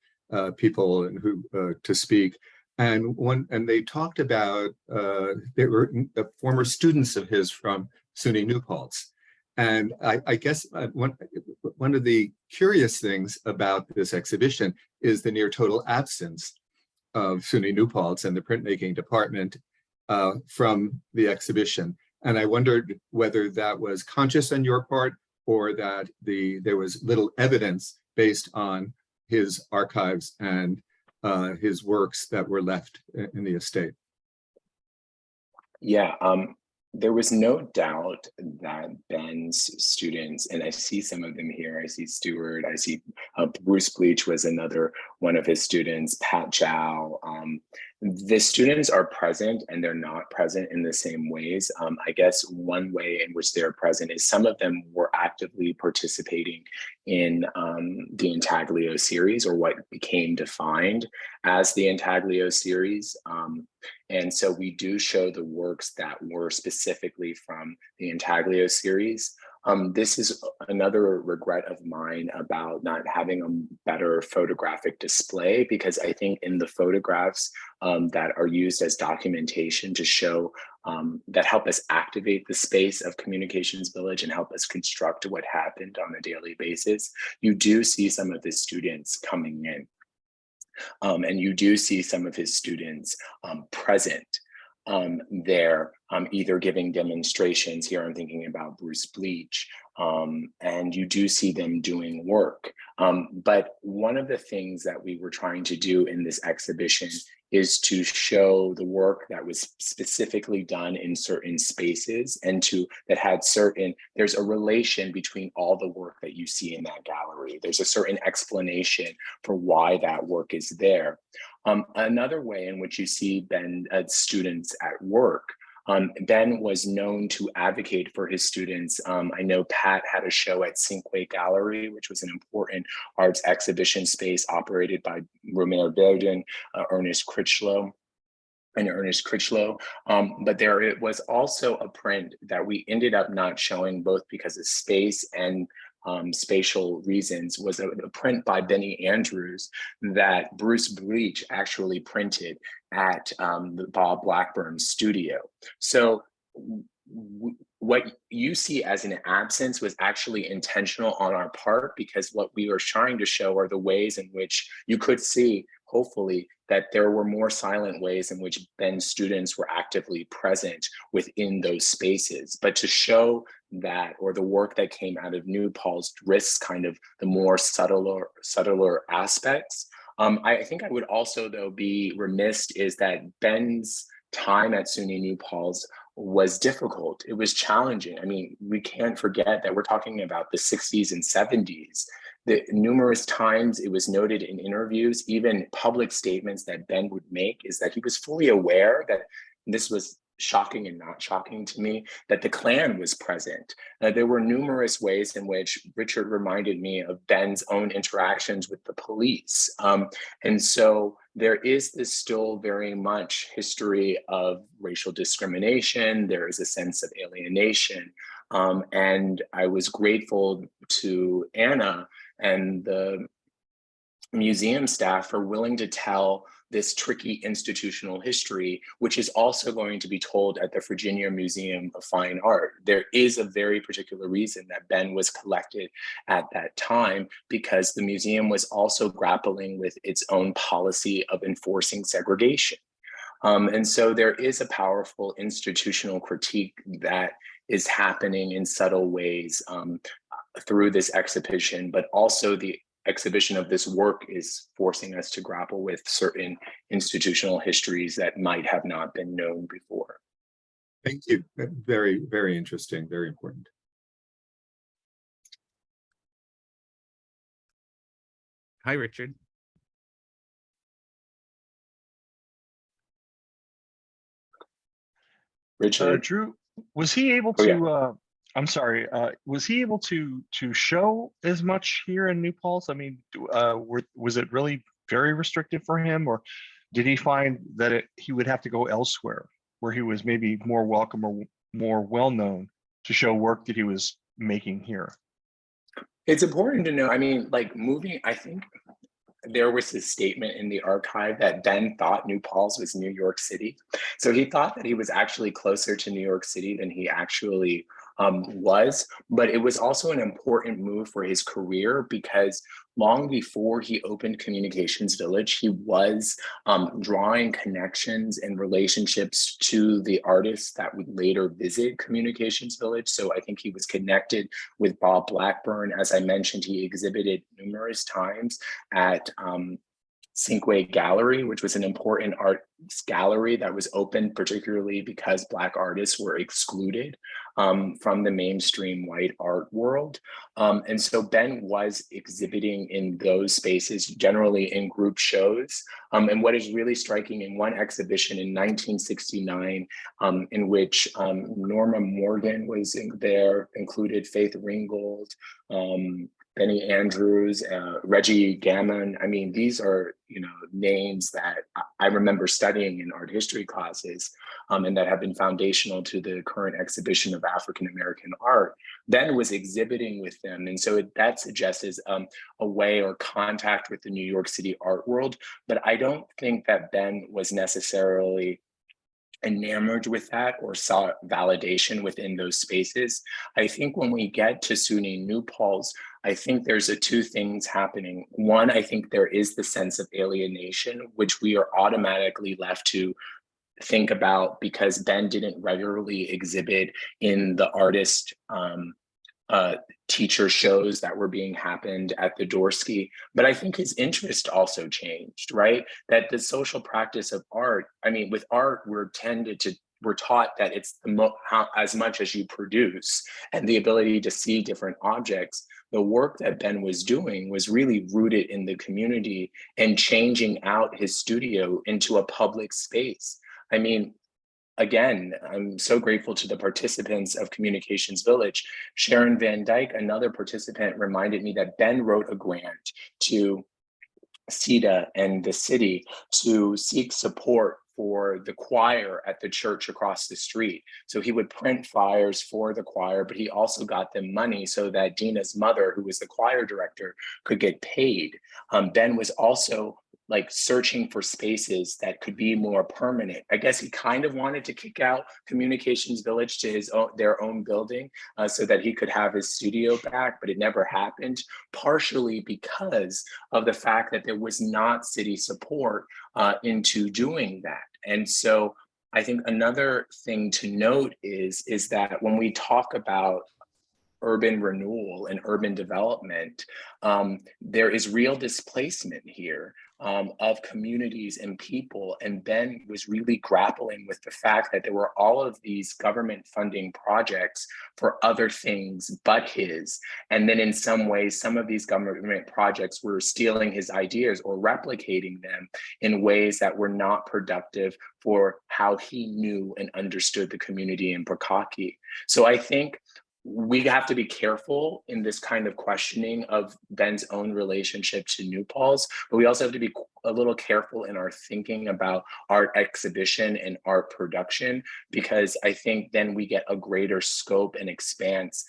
people to speak. And they talked about they were former students of his from SUNY New Paltz. And I guess one of the curious things about this exhibition is the near total absence of SUNY New Paltz and the printmaking department from the exhibition. And I wondered whether that was conscious on your part, or that there was little evidence based on his archives and his works that were left in the estate. Yeah, there was no doubt that Ben's students, and I see some of them here, I see Stewart, I see Bruce Bleach was another one of his students, Pat Chow. The students are present, and they're not present in the same ways. I guess one way in which they're present is some of them were actively participating in the Intaglio series, or what became defined as the Intaglio series. And so we do show the works that were specifically from the Intaglio series. This is another regret of mine about not having a better photographic display, because I think in the photographs that are used as documentation to show that help us activate the space of Communications Village and help us construct what happened on a daily basis, you do see some of the students coming in. And you do see some of his students present there, either giving demonstrations. Here I'm thinking about Bruce Bleach, and you do see them doing work. But one of the things that we were trying to do in this exhibition is to show the work that was specifically done in certain spaces and that had there's a relation between all the work that you see in that gallery. There's a certain explanation for why that work is there. Another way in which you see students at work, Ben was known to advocate for his students. I know Pat had a show at Cinque Gallery, which was an important arts exhibition space operated by Romero Verdun, Ernest Critchlow. But there was also a print that we ended up not showing, both because of space and spatial reasons, was a print by Benny Andrews that Bruce Breach actually printed at the Bob Blackburn studio. So what you see as an absence was actually intentional on our part, because what we were trying to show are the ways in which you could see, hopefully, that there were more silent ways in which Ben's students were actively present within those spaces. But to show that, or the work that came out of New Paltz, risks kind of the more subtler aspects. I think I would also, though, be remiss is that Ben's time at SUNY New Paltz was difficult. It was challenging. I mean, we can't forget that we're talking about the 60s and 70s. The numerous times it was noted in interviews, even public statements that Ben would make, is that he was fully aware that, and this was shocking and not shocking to me, that the Klan was present. There were numerous ways in which Richard reminded me of Ben's own interactions with the police. And so there is this still very much history of racial discrimination. There is a sense of alienation. And I was grateful to Anna and the museum staff for willing to tell this tricky institutional history, which is also going to be told at the Virginia Museum of Fine Art. There is a very particular reason that Ben was collected at that time, because the museum was also grappling with its own policy of enforcing segregation. And so there is a powerful institutional critique that is happening in subtle ways through this exhibition, but also the exhibition of this work is forcing us to grapple with certain institutional histories that might have not been known before. Thank you. Very, very interesting, very important. Hi, Richard. Richard? Drew, was he able to, I'm sorry, was he able to show as much here in New Paltz? I mean, was it really very restrictive for him, or did he find that he would have to go elsewhere where he was maybe more welcome or more well-known to show work that he was making here? It's important to know, I mean, like I think there was this statement in the archive that Ben thought New Paltz was New York City. So he thought that he was actually closer to New York City than he actually was. But it was also an important move for his career, because long before he opened Communications Village, he was drawing connections and relationships to the artists that would later visit Communications Village. So I think he was connected with Bob Blackburn. As I mentioned, he exhibited numerous times at Cinque Gallery, which was an important art gallery that was open particularly because Black artists were excluded from the mainstream white art world. And so Ben was exhibiting in those spaces, generally in group shows. And what is really striking, in one exhibition in 1969, in which Norma Morgan was there, included Faith Ringgold, Benny Andrews, Reggie Gammon. I mean, these are, names that I remember studying in art history classes, and that have been foundational to the current exhibition of African-American art. Ben was exhibiting with them. And so that suggests a way or contact with the New York City art world. But I don't think that Ben was necessarily enamored with that or saw validation within those spaces. I think when we get to SUNY New Paltz, I think there's two things happening. One, I think there is the sense of alienation, which we are automatically left to think about because Ben didn't regularly exhibit in the artist teacher shows that were being happened at the Dorsky. But I think his interest also changed, right? That the social practice of art, I mean, with art, we're taught that it's as much as you produce, and the ability to see different objects. The work that Ben was doing was really rooted in the community and changing out his studio into a public space. I mean, again, I'm so grateful to the participants of Communications Village. Sharon Van Dyke, another participant, reminded me that Ben wrote a grant to CETA and the city to seek support for the choir at the church across the street. So he would print flyers for the choir, but he also got them money so that Dina's mother, who was the choir director, could get paid. Ben was also like searching for spaces that could be more permanent. I guess he kind of wanted to kick out Communications Village to their own building so that he could have his studio back, but it never happened, partially because of the fact that there was not city support into doing that. And so I think another thing to note is that when we talk about urban renewal and urban development, there is real displacement here of communities and people. And Ben was really grappling with the fact that there were all of these government funding projects for other things but his. And then in some ways, some of these government projects were stealing his ideas or replicating them in ways that were not productive for how he knew and understood the community in Bukkake. So I think we have to be careful in this kind of questioning of Ben's own relationship to New Paltz, but we also have to be a little careful in our thinking about art exhibition and art production, because I think then we get a greater scope and expanse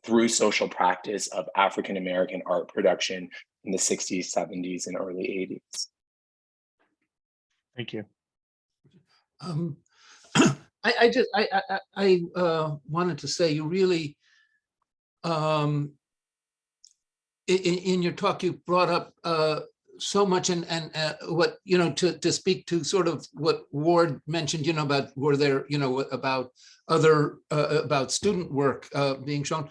through social practice of African-American art production in the 60s, 70s, and early 80s. Thank you. I wanted to say you really, in your talk, you brought up so much and what, to speak to sort of what Ward mentioned, about were there, about other, about student work being shown.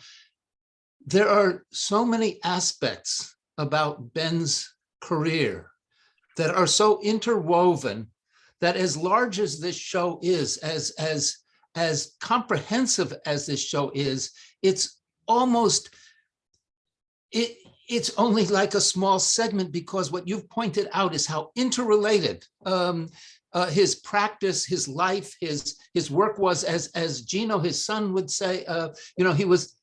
There are so many aspects about Ben's career that are so interwoven that as large as this show is, as comprehensive as this show is, it's almost, it's only like a small segment, because what you've pointed out is how interrelated his practice, his life, his work was, as Gino, his son, would say, he was,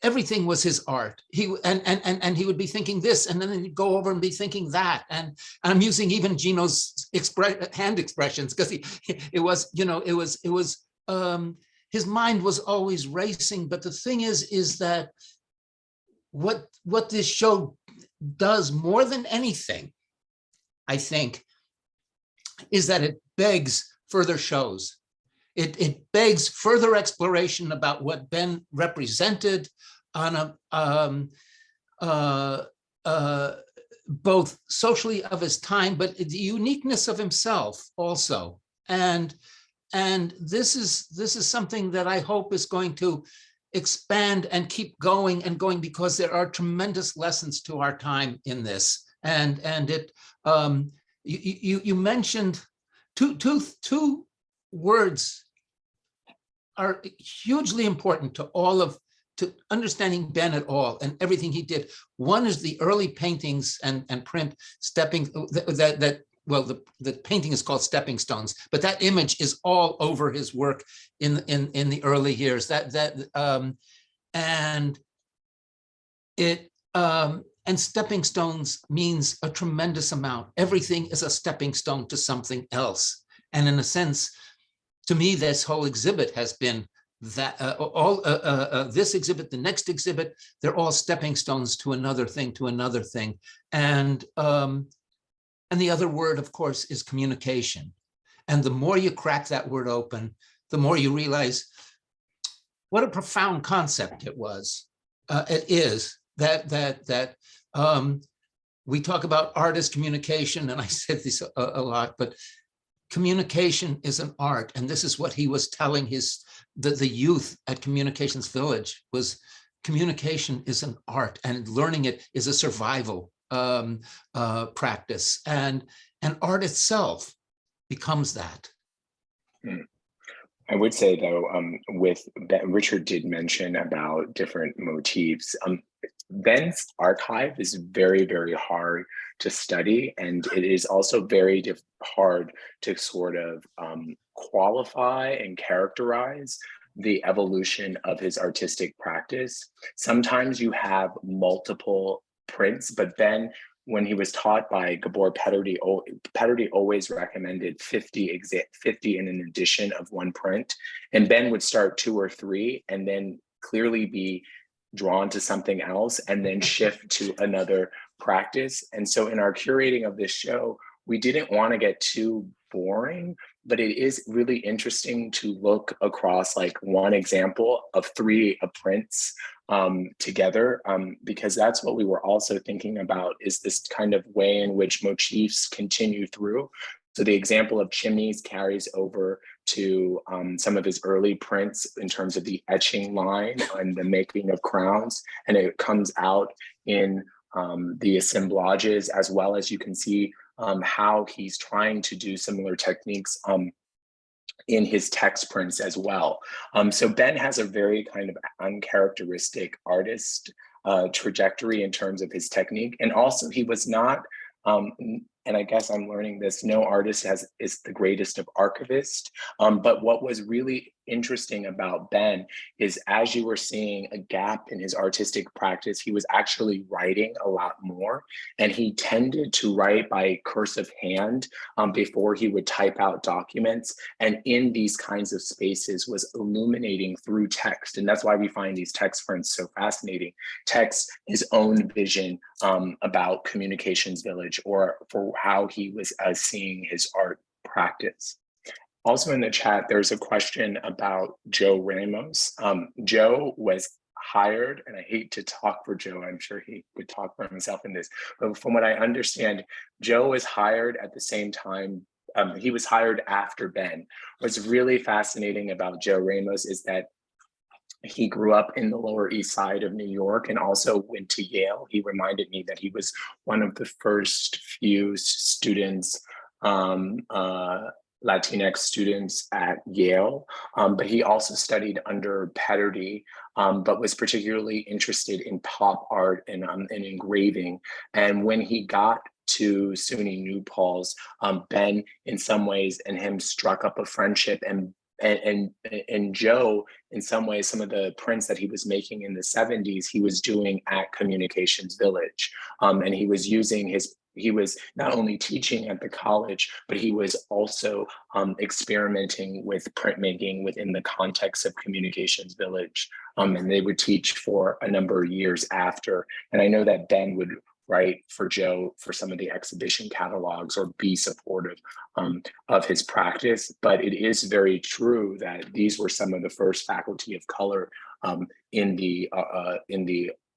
everything was his art. And he would be thinking this, and then he'd go over and be thinking that. And I'm using even Gino's hand expressions, because his mind was always racing. But the thing is that what this show does more than anything, I think, is that it begs further shows. It begs further exploration about what Ben represented on both socially of his time, but the uniqueness of himself also. And this is something that I hope is going to expand and keep going, because there are tremendous lessons to our time in this. And it you mentioned two words are hugely important to understanding Ben at all and everything he did. One is the early paintings and print the painting is called Stepping Stones, but that image is all over his work in the early years. And stepping stones means a tremendous amount. Everything is a stepping stone to something else. And in a sense, to me, this whole exhibit has been that this exhibit, the next exhibit, they're all stepping stones to another thing, And the other word, of course, is communication. And the more you crack that word open, the more you realize what a profound concept it was. It is that we talk about artist communication, and I said this a lot, but communication is an art. And this is what he was telling the youth at Communications Village was communication is an art, and learning it is a survival practice. And art itself becomes that. I would say though, with that, Richard did mention about different motifs. Ben's archive is very, very hard to study, and it is also very hard to sort of qualify and characterize the evolution of his artistic practice. Sometimes you have multiple prints, but then when he was taught by Gabor Peterdy, Peterdy always recommended 50 in an edition of one print. And Ben would start 2 or 3 and then clearly be drawn to something else and then shift to another practice. And so in our curating of this show, we didn't want to get too boring, but it is really interesting to look across like one example of 3 prints together, because that's what we were also thinking about, is this kind of way in which motifs continue through. So the example of chimneys carries over to some of his early prints in terms of the etching line and the making of crowns, and it comes out in the assemblages, as well as you can see how he's trying to do similar techniques in his text prints as well. So Ben has a very kind of uncharacteristic artist trajectory in terms of his technique. And also he was not, and I guess I'm learning this, no artist is the greatest of archivists. But what was really interesting about Ben is, as you were seeing a gap in his artistic practice, he was actually writing a lot more. And he tended to write by cursive hand before he would type out documents. And in these kinds of spaces was illuminating through text. And that's why we find these text prints so fascinating. Text, his own vision about Communications Village, or for how he was seeing his art practice. Also in the chat, there's a question about Joe Ramos. Joe was hired, and I hate to talk for Joe, I'm sure he would talk for himself in this, but from what I understand, Joe was hired at the same time, he was hired after Ben. What's really fascinating about Joe Ramos is that he grew up in the Lower East Side of New York and also went to Yale. He reminded me that he was one of the first few students, Latinx students at Yale, but he also studied under Peterdy, but was particularly interested in pop art and engraving. And when he got to SUNY New Paltz, Ben, in some ways, and him struck up a friendship, and Joe, in some ways, some of the prints that he was making in the 70s, he was doing at Communications Village. And he was using he was not only teaching at the college, but he was also experimenting with printmaking within the context of Communications Village. And they would teach for a number of years after. And I know that Ben would write for Joe for some of the exhibition catalogs or be supportive of his practice. But it is very true that these were some of the first faculty of color in the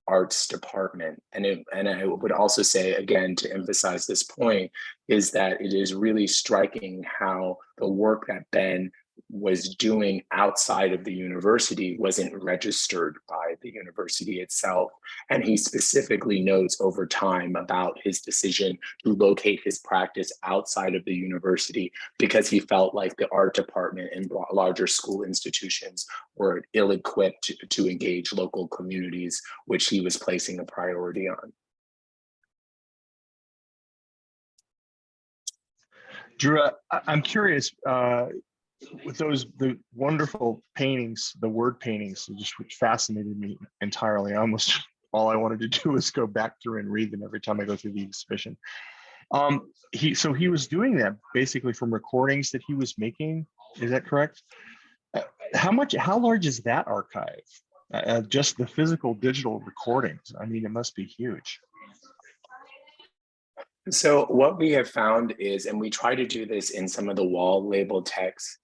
arts department. And I would also say, again, to emphasize this point, is that it is really striking how the work that Ben was doing outside of the university wasn't registered by the university itself. And he specifically notes over time about his decision to locate his practice outside of the university because he felt like the art department and larger school institutions were ill-equipped to engage local communities, which he was placing a priority on. Drew, I'm curious, with the wonderful paintings, the word paintings, which fascinated me entirely. Almost all I wanted to do was go back through and read them every time I go through the exhibition. So he was doing that basically from recordings that he was making. Is that correct? How large is that archive? Just the physical digital recordings. I mean, it must be huge. So what we have found is, and we try to do this in some of the wall label texts,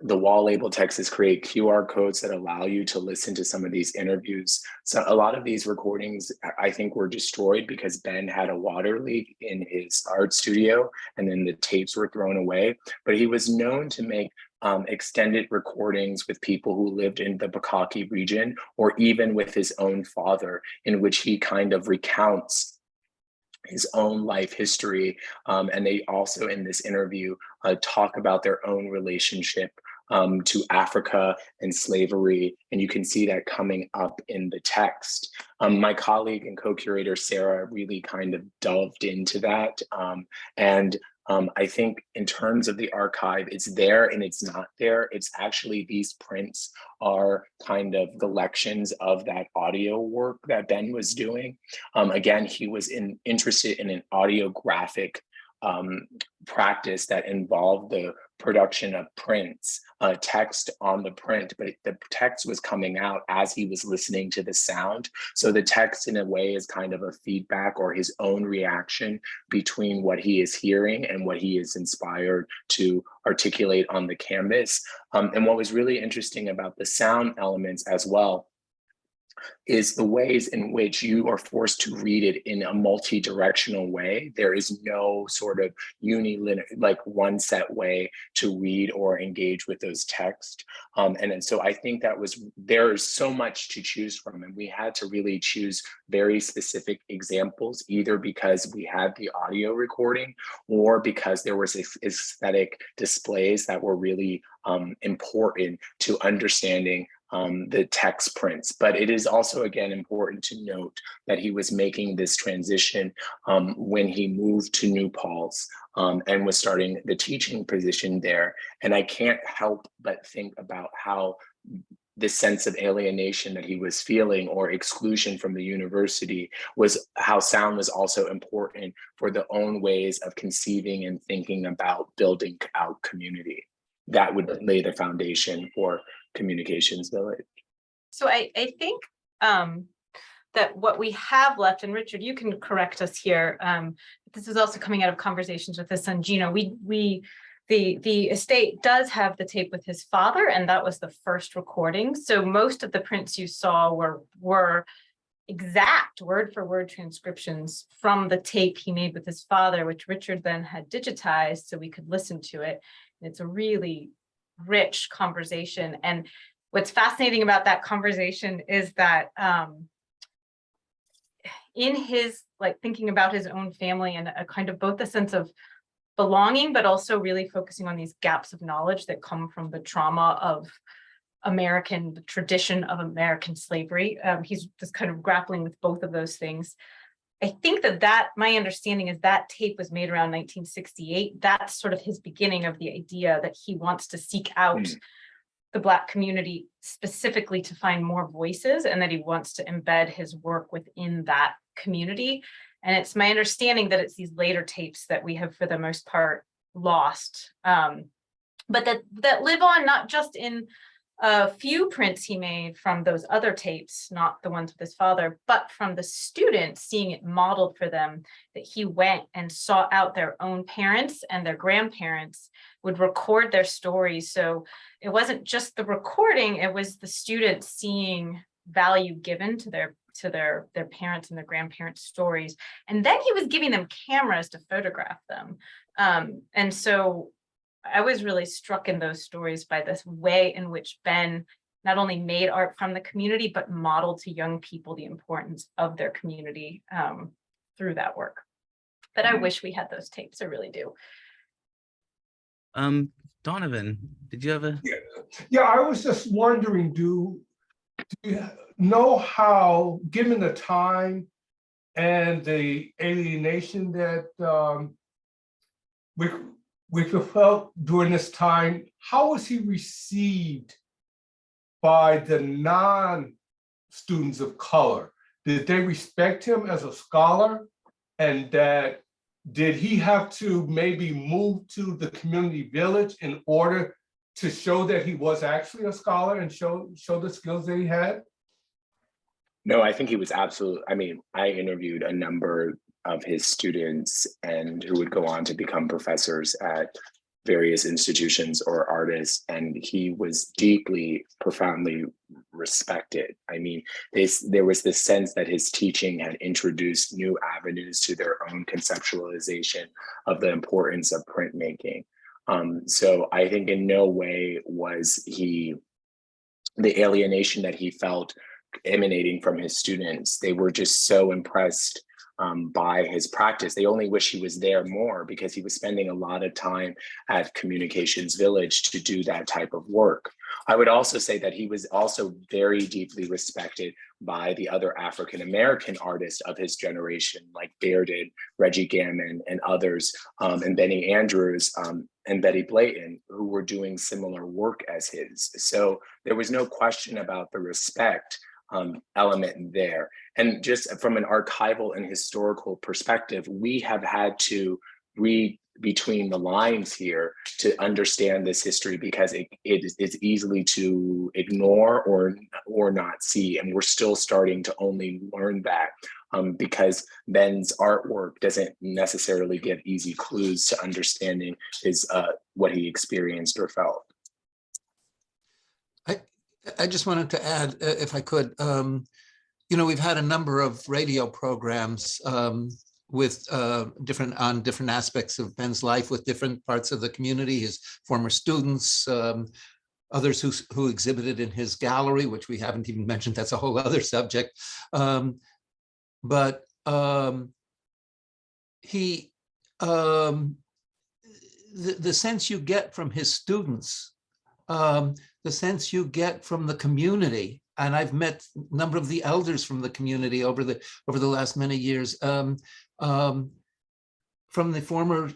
the wall label Texas create QR codes that allow you to listen to some of these interviews. So a lot of these recordings, I think, were destroyed because Ben had a water leak in his art studio, and then the tapes were thrown away. But he was known to make extended recordings with people who lived in the Bukkake region, or even with his own father, in which he kind of recounts his own life history. And they also, in this interview, talk about their own relationship to Africa and slavery. And you can see that coming up in the text. My colleague and co-curator, Sarah, really kind of delved into that. I think in terms of the archive, it's there and it's not there. It's actually, these prints are kind of collections of that audio work that Ben was doing. Again, he was interested in an audiographic practice that involved the production of prints, text on the print, but the text was coming out as he was listening to the sound. So the text, in a way, is kind of a feedback or his own reaction between what he is hearing and what he is inspired to articulate on the canvas. And what was really interesting about the sound elements as well is the ways in which you are forced to read it in a multi-directional way. There is no sort of unilinear, like one set way to read or engage with those texts. And so I think that there is so much to choose from, and we had to really choose very specific examples, either because we had the audio recording or because there was aesthetic displays that were really important to understanding the text prints. But it is also, again, important to note that he was making this transition when he moved to New Paltz and was starting the teaching position there. And I can't help but think about how this sense of alienation that he was feeling, or exclusion from the university, was how sound was also important for the own ways of conceiving and thinking about building out community. That would lay the foundation for Communications Village. So I think that what we have left, and Richard, you can correct us here, this is also coming out of conversations with his son Gino. The estate does have the tape with his father, and that was the first recording. So most of the prints you saw were exact word for word transcriptions from the tape he made with his father, which Richard then had digitized so we could listen to it. And it's a really rich conversation. And what's fascinating about that conversation is that in his, like, thinking about his own family and a kind of both a sense of belonging, but also really focusing on these gaps of knowledge that come from the trauma of the tradition of American slavery. He's just kind of grappling with both of those things. I think that my understanding is that tape was made around 1968. That's sort of his beginning of the idea that he wants to seek out the Black community specifically to find more voices, and that he wants to embed his work within that community. And it's my understanding that it's these later tapes that we have, for the most part, lost, but that live on, not just in a few prints he made from those other tapes, not the ones with his father, but from the students, seeing it modeled for them, that he went and sought out their own parents and their grandparents, would record their stories. So it wasn't just the recording, it was the students seeing value given to their parents and their grandparents' stories. And then he was giving them cameras to photograph them. And so I was really struck in those stories by this way in which Ben not only made art from the community, but modeled to young people the importance of their community through that work. But I wish we had those tapes, I really do. Donovan, did you have a? Yeah, I was just wondering, do you know how, given the time and the alienation that we felt during this time, how was he received by the non-students of color? Did they respect him as a scholar? And that did he have to maybe move to the community village in order to show that he was actually a scholar and show the skills that he had? No, I think he was absolutely, I mean, I interviewed a number of his students and who would go on to become professors at various institutions or artists, and he was deeply, profoundly respected. I mean, there was this sense that his teaching had introduced new avenues to their own conceptualization of the importance of printmaking. So I think in no way was the alienation that he felt emanating from his students. They were just so impressed by his practice. They only wish he was there more, because he was spending a lot of time at Communications Village to do that type of work. I would also say that he was also very deeply respected by the other African-American artists of his generation, like Bearded, Reggie Gammon, and others, and Benny Andrews, and Betty Blayton, who were doing similar work as his. So there was no question about the respect element there. And just from an archival and historical perspective, we have had to read between the lines here to understand this history, because it's easily to ignore or not see. And we're still starting to only learn that because Ben's artwork doesn't necessarily give easy clues to understanding his what he experienced or felt. I just wanted to add, if I could, you know, we've had a number of radio programs with different aspects of Ben's life with different parts of the community, his former students, others who exhibited in his gallery, which we haven't even mentioned. That's a whole other subject. But he, the sense you get from his students, the sense you get from the community, and I've met a number of the elders from the community over the last many years, from the former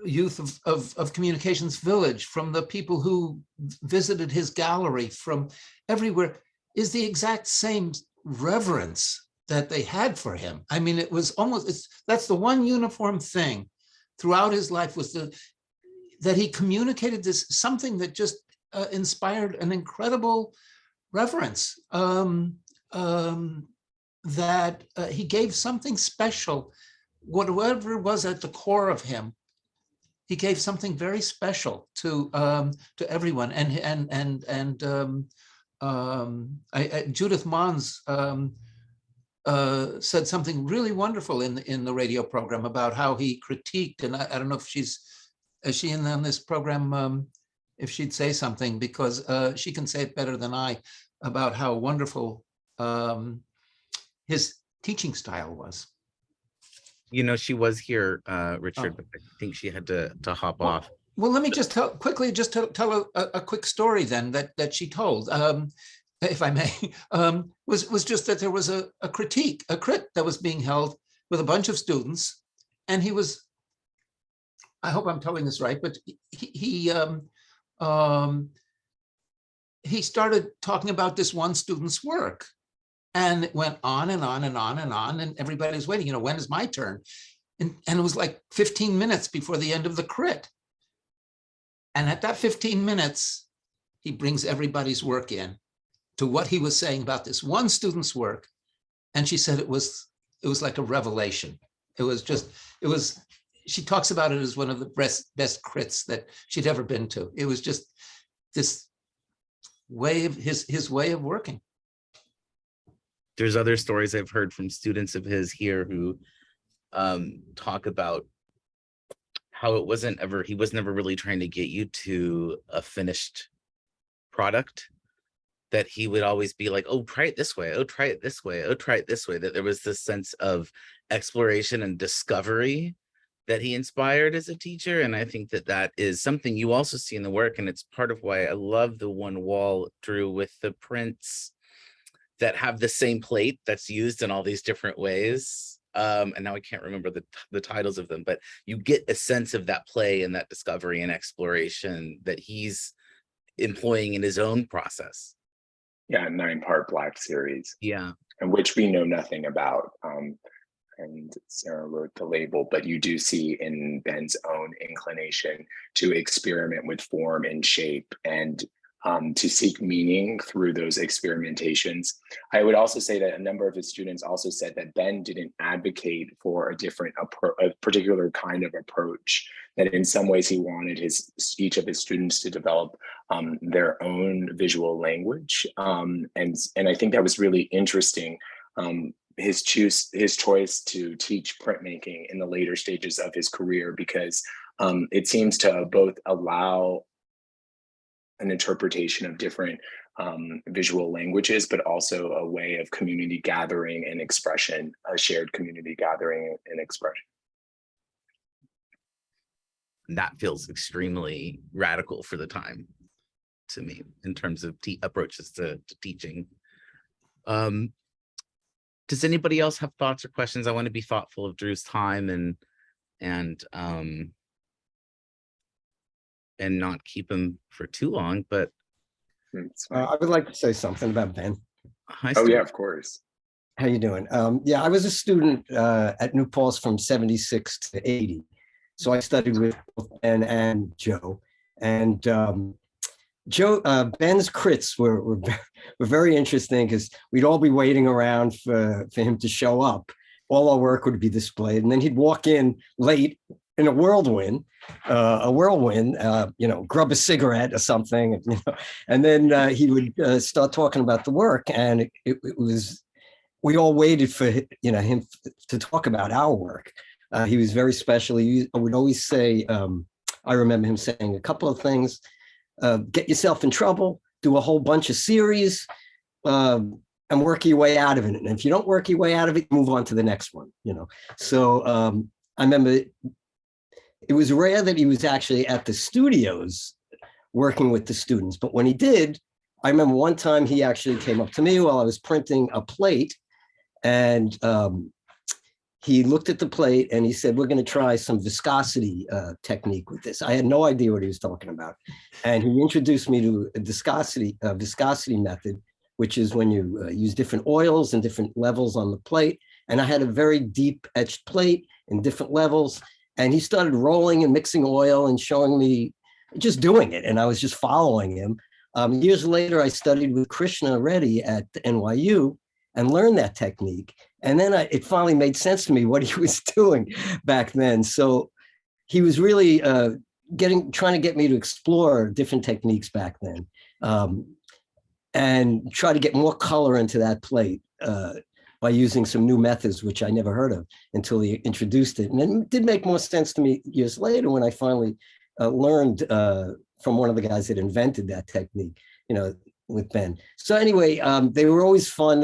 youth of Communications Village, from the people who visited his gallery, from everywhere, is the exact same reverence that they had for him. I mean, it was almost, that's the one uniform thing throughout his life, was that he communicated this, something that just inspired an incredible reverence, that he gave something special, whatever was at the core of him. He gave something very special to everyone, and Judith Mons said something really wonderful in the radio program about how he critiqued, and I don't know if is she in on this program, if she'd say something, because she can say it better than I, about how wonderful his teaching style was. You know, she was here, Richard, but I think she had to hop off. Well, let me just tell a quick story then that she told, if I may, was just that there was a crit that was being held with a bunch of students, and he was, I hope I'm telling this right, but he started talking about this one student's work, and it went on and on and on and on, and everybody's waiting, you know, when is my turn? And it was like 15 minutes before the end of the crit. And at that 15 minutes, he brings everybody's work in to what he was saying about this one student's work. And she said it was like a revelation. It was, she talks about it as one of the best crits that she'd ever been to. It was just this way of his way of working. There's other stories I've heard from students of his here who talk about how it wasn't ever, he was never really trying to get you to a finished product, that he would always be like, oh, try it this way, oh, try it this way, oh, try it this way, that there was this sense of exploration and discovery that he inspired as a teacher. And I think that is something you also see in the work, and it's part of why I love the one wall, Drew, with the prints that have the same plate that's used in all these different ways. And now I can't remember the titles of them, but you get a sense of that play and that discovery and exploration that he's employing in his own process. Yeah, 9-part Black series. Yeah. And which we know nothing about. And Sarah wrote the label, but you do see in Ben's own inclination to experiment with form and shape, and to seek meaning through those experimentations. I would also say that a number of his students also said that Ben didn't advocate for a particular kind of approach, that in some ways he wanted each of his students to develop their own visual language. And I think that was really interesting. His choice to teach printmaking in the later stages of his career, because it seems to both allow an interpretation of different visual languages, but also a way of community gathering and expression, a shared community gathering and expression. That feels extremely radical for the time to me in terms of approaches to teaching. Does anybody else have thoughts or questions? I want to be thoughtful of Drew's time and not keep him for too long, but I would like to say something about Ben. hi, Oh Steve. yeah, of course. How you doing? Yeah, I was a student at New Paltz from 76 to 80. So I studied with both Ben and Joe. And Ben's crits were very interesting because we'd all be waiting around for him to show up. All our work would be displayed. And then he'd walk in late in a whirlwind, grab a cigarette or something, and then he would start talking about the work. And it was, we all waited for him to talk about our work. He was very special. I would always say, I remember him saying a couple of things: get yourself in trouble, do a whole bunch of series, and work your way out of it. And if you don't work your way out of it, move on to the next one. So I remember it was rare that he was actually at the studios working with the students. But when he did, I remember one time he actually came up to me while I was printing a plate, and he looked at the plate and he said, "We're going to try some viscosity technique with this." I had no idea what he was talking about. And he introduced me to a viscosity method, which is when you use different oils and different levels on the plate. And I had a very deep etched plate in different levels. And he started rolling and mixing oil and showing me, just doing it. And I was just following him. Years later, I studied with Krishna Reddy at NYU and learned that technique. And then it finally made sense to me what he was doing back then. So he was really trying to get me to explore different techniques back then, and try to get more color into that plate by using some new methods, which I never heard of until he introduced it. And it did make more sense to me years later when I finally learned from one of the guys that invented that technique, with Ben. So anyway, they were always fun.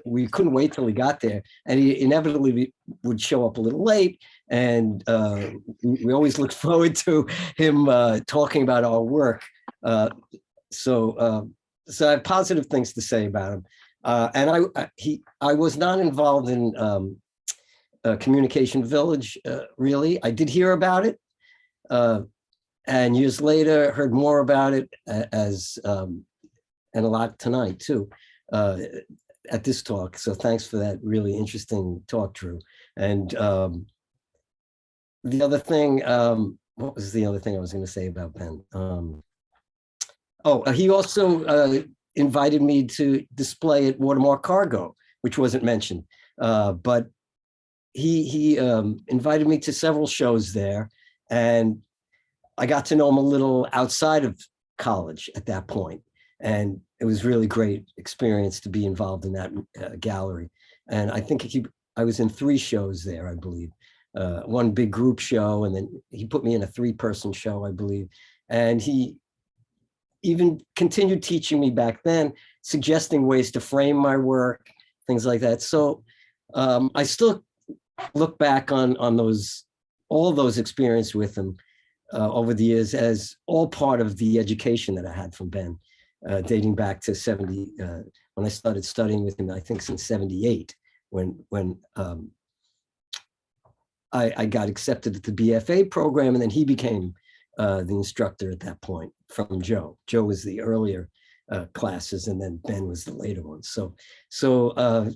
We couldn't wait till he got there, and he inevitably would show up a little late. And we always looked forward to him talking about our work. So I have positive things to say about him. And I was not involved in Communication Village, really. I did hear about it, and years later heard more about it and a lot tonight too, at this talk. So thanks for that really interesting talk, Drew. And the other thing, what was the other thing I was going to say about Ben? He also invited me to display at Watermark Cargo, which wasn't mentioned, but he invited me to several shows there, and I got to know him a little outside of college at that point, and it was really great experience to be involved in that gallery. And I think I was in 3 shows there, I believe, one big group show, and then he put me in a 3-person show, I believe, and he even continued teaching me back then, suggesting ways to frame my work, things like that. So I still look back on all those experiences with him over the years as all part of the education that I had from Ben, dating back to 70, when I started studying with him, I think since 78, when I got accepted at the BFA program, and then he became the instructor at that point from Joe. Joe was the earlier classes, and then Ben was the later ones. So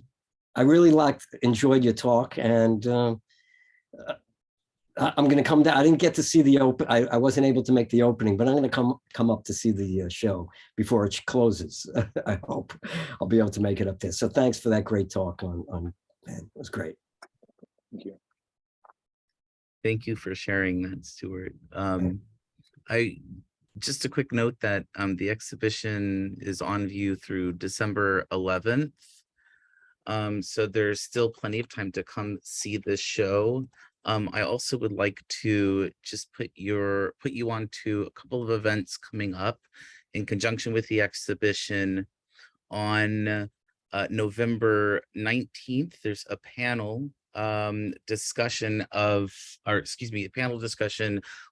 I really enjoyed your talk, and I'm going to come down. I didn't get to see the open. I wasn't able to make the opening, but I'm going to come up to see the show before it closes. I hope I'll be able to make it up there. So thanks for that great talk on man, it was great. Thank you. Thank you for sharing that, Stuart. Just a quick note that the exhibition is on view through December 11th. So there's still plenty of time to come see this show. I also would like to just put you on to a couple of events coming up in conjunction with the exhibition. On November 19th, there's a panel discussion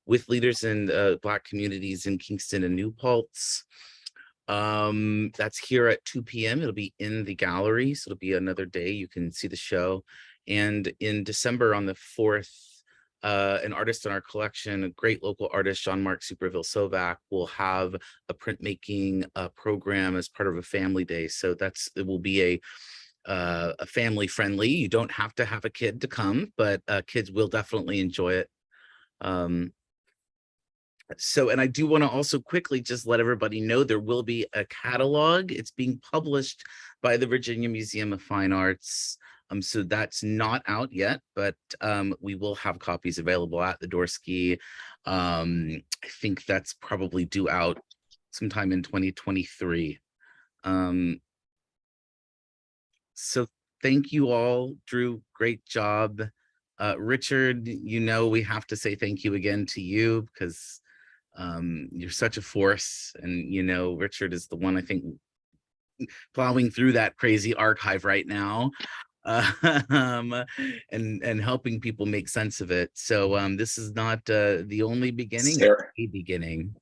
with leaders in Black communities in Kingston and New Paltz. That's here at 2 p.m. It'll be in the gallery, so it'll be another day you can see the show. And in December on the 4th, an artist in our collection, a great local artist, Jean-Marc Superville-Sovac, will have a printmaking program as part of a family day. So it will be a family friendly. You don't have to have a kid to come, but kids will definitely enjoy it. And I do want to also quickly just let everybody know there will be a catalog. It's being published by the Virginia Museum of Fine Arts. So that's not out yet, but we will have copies available at the Dorsky. I think that's probably due out sometime in 2023. So thank you all. Drew, great job. Richard, we have to say thank you again to you because you're such a force, and Richard is the one I think plowing through that crazy archive right now, and helping people make sense of it. So this is not the only beginning, it's a beginning.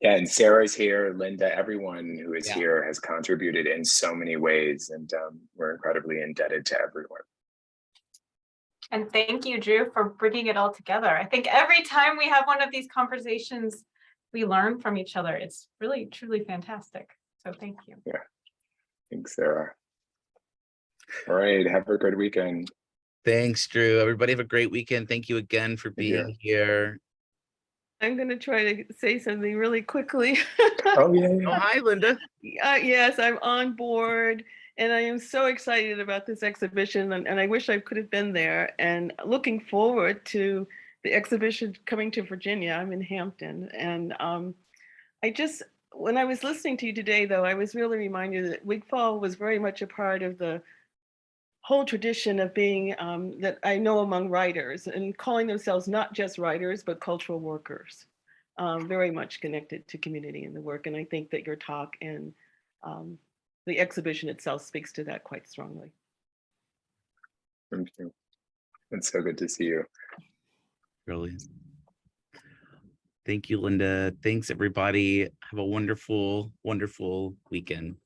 Yeah, and Sarah's here, Linda, everyone who is here has contributed in so many ways, and we're incredibly indebted to everyone. And thank you, Drew, for bringing it all together. I think every time we have one of these conversations, we learn from each other. It's really, truly fantastic. So thank you. Yeah, thanks, Sarah. All right, have a good weekend. Thanks, Drew. Everybody have a great weekend. Thank you again for being here. I'm going to try to say something really quickly. Oh, yeah. Oh, hi, Linda. Yes, I'm on board. And I am so excited about this exhibition, and I wish I could have been there, and looking forward to the exhibition coming to Virginia. I'm in Hampton. And when I was listening to you today, though, I was really reminded that Wigfall was very much a part of the whole tradition of being, that I know among writers, and calling themselves not just writers, but cultural workers, very much connected to community and the work. And I think that your talk and the exhibition itself speaks to that quite strongly. Thank you. It's so good to see you. Brilliant. Thank you, Linda. Thanks, everybody. Have a wonderful, wonderful weekend.